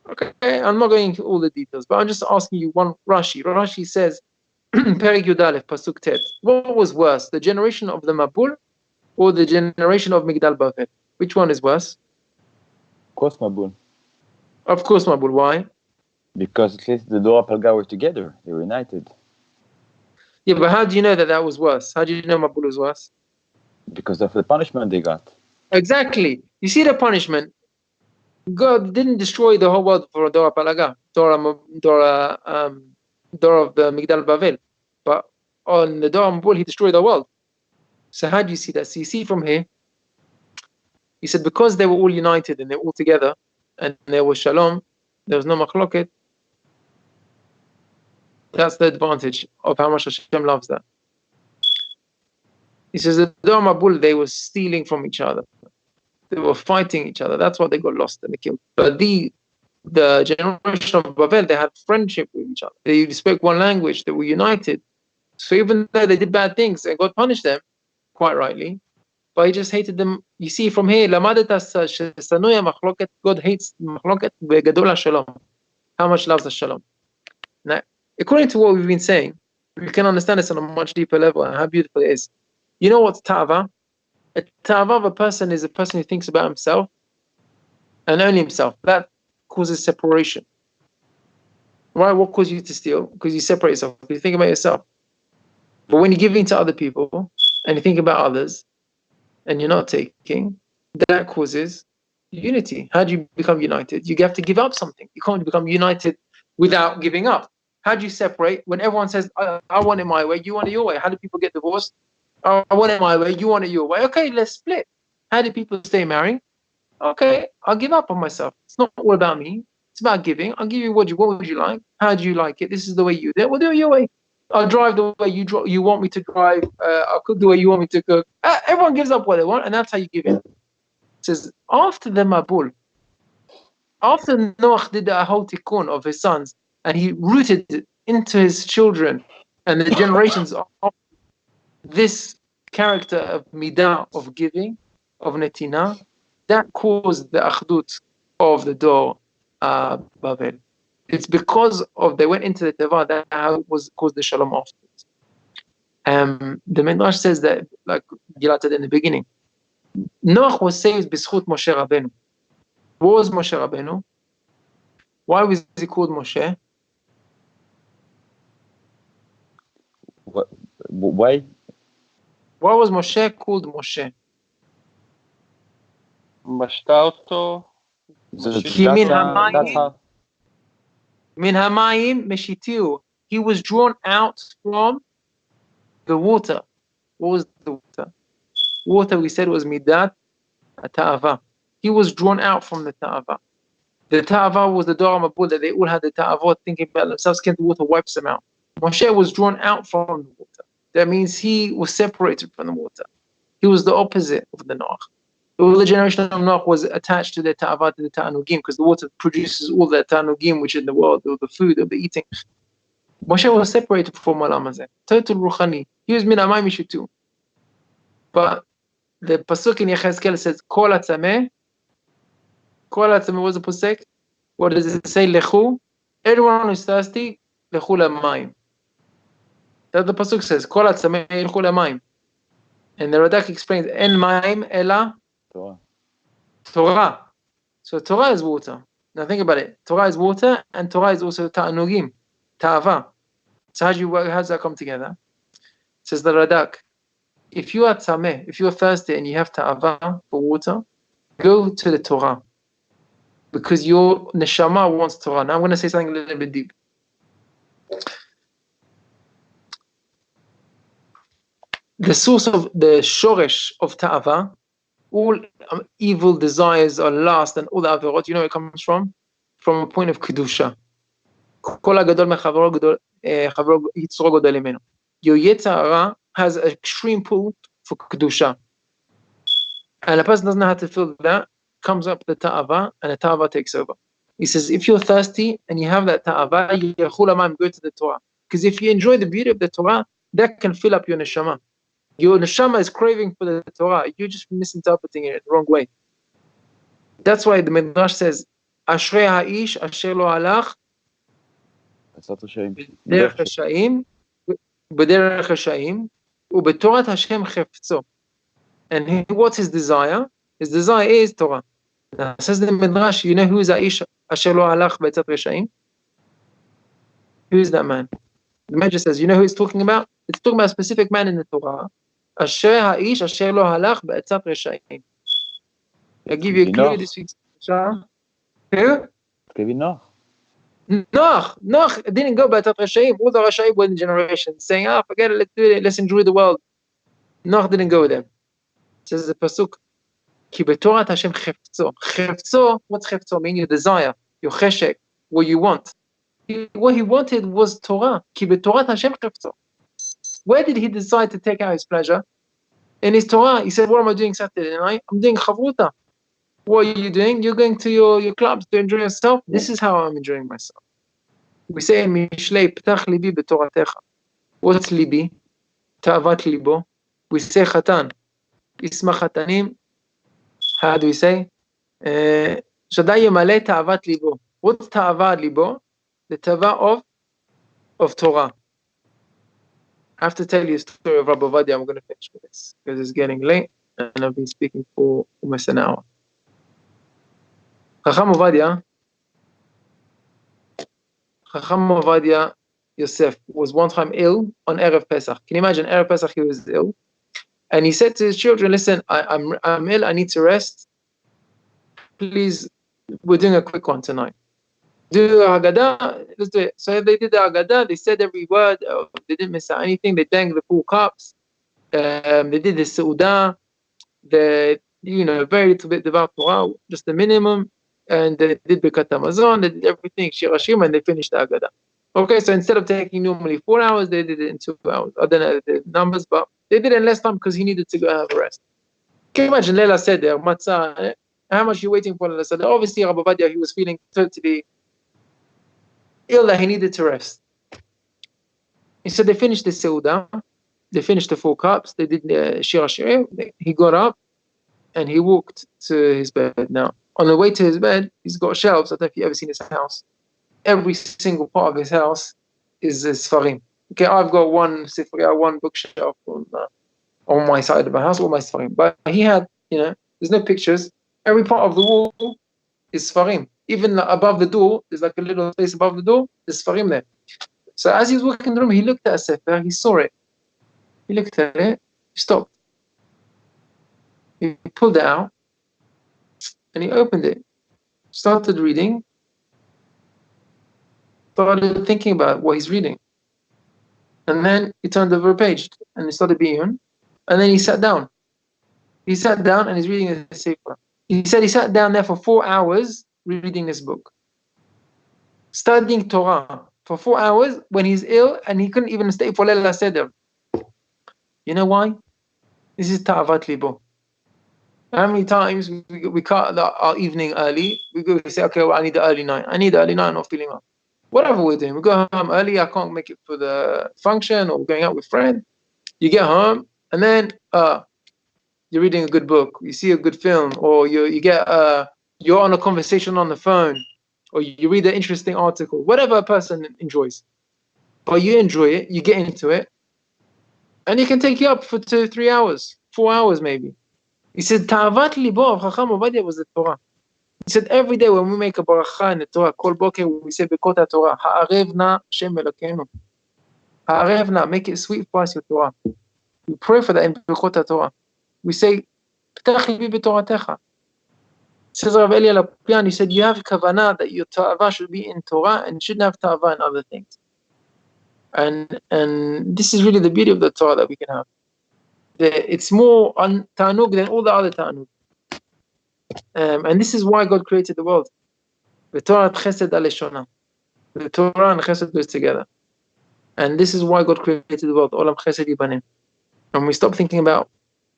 Okay, I'm not going into all the details, but I'm just asking you one Rashi. Rashi says, Perik Yudalef, Pasuk Tet. What was worse, the generation of the Mabul or the generation of Migdal Bavel? Which one is worse? Of course, Mabul. Of course, Mabul. Why? Because at least the Dora Palga were together. They were united. Yeah, but how do you know that was worse? How do you know Mabul was worse? Because of the punishment they got. Exactly. You see the punishment. God didn't destroy the whole world for Dora Palaga, Dora of the Migdal Bavel. But on the Dora Mabul, he destroyed the world. So how do you see that? So you see from here, he said because they were all united and they were all together, and there was shalom, there was no machloket. That's the advantage of how much Hashem loves that. He says the Dora Mabul, they were stealing from each other. They were fighting each other. That's why they got lost and they killed. But the generation of Bavel, they had friendship with each other. They spoke one language. They were united. So even though they did bad things and God punished them, quite rightly, but he just hated them. You see from here, God hates machloket shalom. How much loves the shalom. Now, according to what we've been saying, we can understand this on a much deeper level and how beautiful it is. You know what's ta'ava? A ta'ava of a person is a person who thinks about himself and only himself. That causes separation. Why? What causes you to steal? Because you separate yourself. You think about yourself. But when you're giving to other people and you think about others and you're not taking, that causes unity. How do you become united? You have to give up something. You can't become united without giving up. How do you separate? When everyone says, I want it my way, you want it your way. How do people get divorced? I want it my way, you want it your way. Okay, let's split. How do people stay married? Okay, I'll give up on myself. It's not all about me. It's about giving. I'll give you what would you like? How do you like it? This is the way you do it. We'll do it your way. I'll drive the way you want me to drive. I'll cook the way you want me to cook. Everyone gives up what they want, and that's how you give in. It says, after the Mabul, after Noach did the whole tikkun of his sons, and he rooted it into his children and the generations of this character of midah, of giving, of netina, that caused the achdut of the Dor Bavel. It's because of they went into the teva that caused the shalom afterwards. The Midrash says that, like Gilad said in the beginning, Noach was saved b'schut Moshe Rabbeinu. What was Moshe Rabbeinu? Why was he called Moshe? Why? Why was Moshe called Moshe? משתה אותו. כי מן That's המים, how. מן המים משתיהו. He was drawn out from the water. What was the water? Water, we said, was midat ta'ava. He was drawn out from the ta'ava. The ta'ava was the Dora Mabul, that they all had the ta'avot thinking about themselves, the water wipes them out. Moshe was drawn out from the water. That means he was separated from the water. He was the opposite of the Noach. All the generation of Noach was attached to the ta'ava, to the ta'anugim, because the water produces all the ta'anugim which in the world, all the food, all the eating. Moshe was separated from Olam Hazeh. Total ruchani. He was min hamayim mishitu. But the pasuk in Yechezkel says, Kol hatzameh. Kol hatzameh was the pasuk. What does it say? Lechu. Everyone who's thirsty, lechu lamayim. That the pasuk says, Kol hatzameh lechu lamayim. And the Radak explains, En mayim ela Torah. So Torah is water. Now think about it. Torah is water, and Torah is also ta'anugim, ta'ava. So how does that come together? It says the Radak, if you are tzameh, if you are thirsty and you have ta'ava for water, go to the Torah. Because your neshama wants Torah. Now I'm going to say something a little bit deep. The source of the shoresh of ta'ava, all evil desires or lust and all the averot, you know where it comes from? From a point of kedusha. Your yetzer hara has an extreme pull for kedusha, and a person doesn't know how to feel that. Comes up the ta'ava, and the ta'ava takes over. He says, if you're thirsty and you have that ta'ava, go to the Torah, because if you enjoy the beauty of the Torah, that can fill up your neshama. Your neshama is craving for the Torah. You're just misinterpreting it the wrong way. That's why the Midrash says, Ashrei ha'ish asher lo halach b'derech hasha'im u'betorat Hashem chefetzo. And what's his desire? His desire is Torah. Now, says the Midrash, you know who is ha'ish asher lo halach b'etzat resha'im? Who is that man? The Midrash says, you know who it's talking about? It's talking about a specific man in the Torah. Asher ha'ish asher lo halach b'etzat resha'im. I'll give you a clue this week's Shah. Who? Noach. Noach didn't go b'etzat resha'im. All the resha'im were in generation saying, forget it, let's do it, let's enjoy the world. Noach didn't go with them. It says the pasuk, Ki betorat Hashem chefetzo. Chefetzo, what's chefetzo? Meaning your desire, your cheshek, what you want. What he wanted was Torah. Ki betorat Hashem chefetzo. Where did he decide to take out his pleasure? In his Torah. He said, what am I doing Saturday night? I'm doing chavruta. What are you doing? You're going to your clubs to enjoy yourself? This is how I'm enjoying myself. We say in Mishlei, P'tach libi b'toratecha. What's libi? Ta'avat libo. We say chatan. Ismach chatanim. How do we say? Shadai yemale ta'avat libo. What's ta'avat libo? The ta'ava of Torah. I have to tell you a story of Rabbi Ovadia. I'm going to finish with this because it's getting late and I've been speaking for almost an hour. Chacham Ovadia Yosef was one time ill on Erev Pesach. Can you imagine? Erev Pesach he was ill. And he said to his children, listen, I'm ill, I need to rest. Please, we're doing a quick one tonight. Do Haggadah, let's do it. So they did the Haggadah, they said every word, they didn't miss out anything, they drank the full cups, they did the Seudah, very little bit devout Torah, just the minimum, and they did Birkat Hamazon, they did everything, Shir Hashim, and they finished the Haggadah. Okay, so instead of taking normally 4 hours, they did it in 2 hours. I don't know the numbers, but they did it in less time because he needed to go have a rest. Can you imagine Leila Seder, Matzah, how much you're waiting for Leila Seder? Obviously, Rabbi Ovadia, he was feeling totally ill that he needed to rest. He said they finished the Seudah, they finished the 4 cups, they did the Shir HaShirim, he got up and he walked to his bed. Now, on the way to his bed, he's got shelves. I don't know if you've ever seen his house. Every single part of his house is Sfarim. Okay, I've got one Sifriya, one bookshelf on my side of the house, all my Sfarim. But he had, there's no pictures. Every part of the wall is Sfarim. Even above the door, there's like a little space above the door, there's Sfarim there. So as he was walking in the room, he looked at a Sefer, he saw it. He looked at it, He stopped. He pulled it out and he opened it, started reading, started thinking about what he's reading. And then he turned over a page and he started being, and then he sat down. He sat down and he's reading a sefer. He said he sat down there for 4 hours reading this book, studying Torah for 4 hours when he's ill and he couldn't even stay for Leil HaSeder. You know why? This is ta'avat libo. How many times we cut our evening early? We say, okay, well, I need the early night. I'm not feeling well. Whatever we're doing, we go home early. I can't make it for the function, or we're going out with friends. You get home and then you're reading a good book, you see a good film, or you're on a conversation on the phone, or you read an interesting article, whatever a person enjoys. But you enjoy it, you get into it, and it can take you up for 2-3 hours, 4 hours maybe. He said, Ta'avat libo of Chacham Ovadia was the Torah. He said, every day when we make a baracha in the Torah, kol boker, we say Bekot HaTorah, Ha'arev na Hashem Elokeinu. Ha'arev na, make it sweet for us, your Torah. We pray for that in Bekot HaTorah. We say, P'tach libi b'toratecha. Says Rav Eli Alapian, he said, you have kavanah that your ta'ava should be in Torah and shouldn't have ta'ava in other things. And this is really the beauty of the Torah that we can have. It's more on ta'anug than all the other ta'anug. And this is why God created the world. The Torah chesed aleshona. The Torah and chesed goes together. And this is why God created the world. Olam chesed yibanim. And we stop thinking about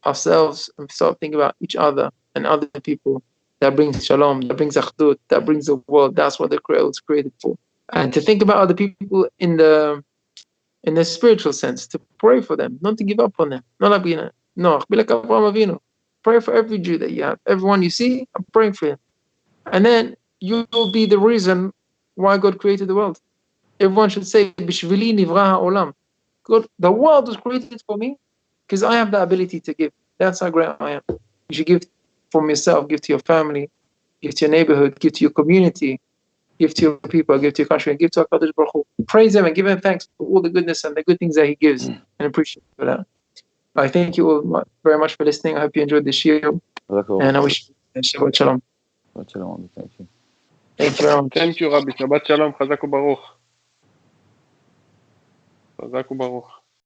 ourselves and start thinking about each other and other people. That brings shalom, that brings achdut, that brings the world. That's what the Creator was created for. And to think about other people in the spiritual sense, to pray for them, not to give up on them. Not like Noach, be like Avraham Avinu. Pray for every Jew that you have. Everyone you see, I'm praying for him. And then you will be the reason why God created the world. Everyone should say, Bishvili nivra ha'olam. God, the world was created for me because I have the ability to give. That's how great I am. You should give from yourself, give to your family, give to your neighborhood, give to your community, give to your people, give to your country, and give to HaKadosh Baruch Hu. Praise him and give him thanks for all the goodness and the good things that he gives, and appreciate for that. I thank you all very much for listening. I hope you enjoyed the shiur, and I wish you Shabbat Shalom. Shabbat Shalom. Thank you. Thank you very much. Thank you, Rabbi. Shabbat Shalom. Chazak u'baruch. Chazak u'baruch.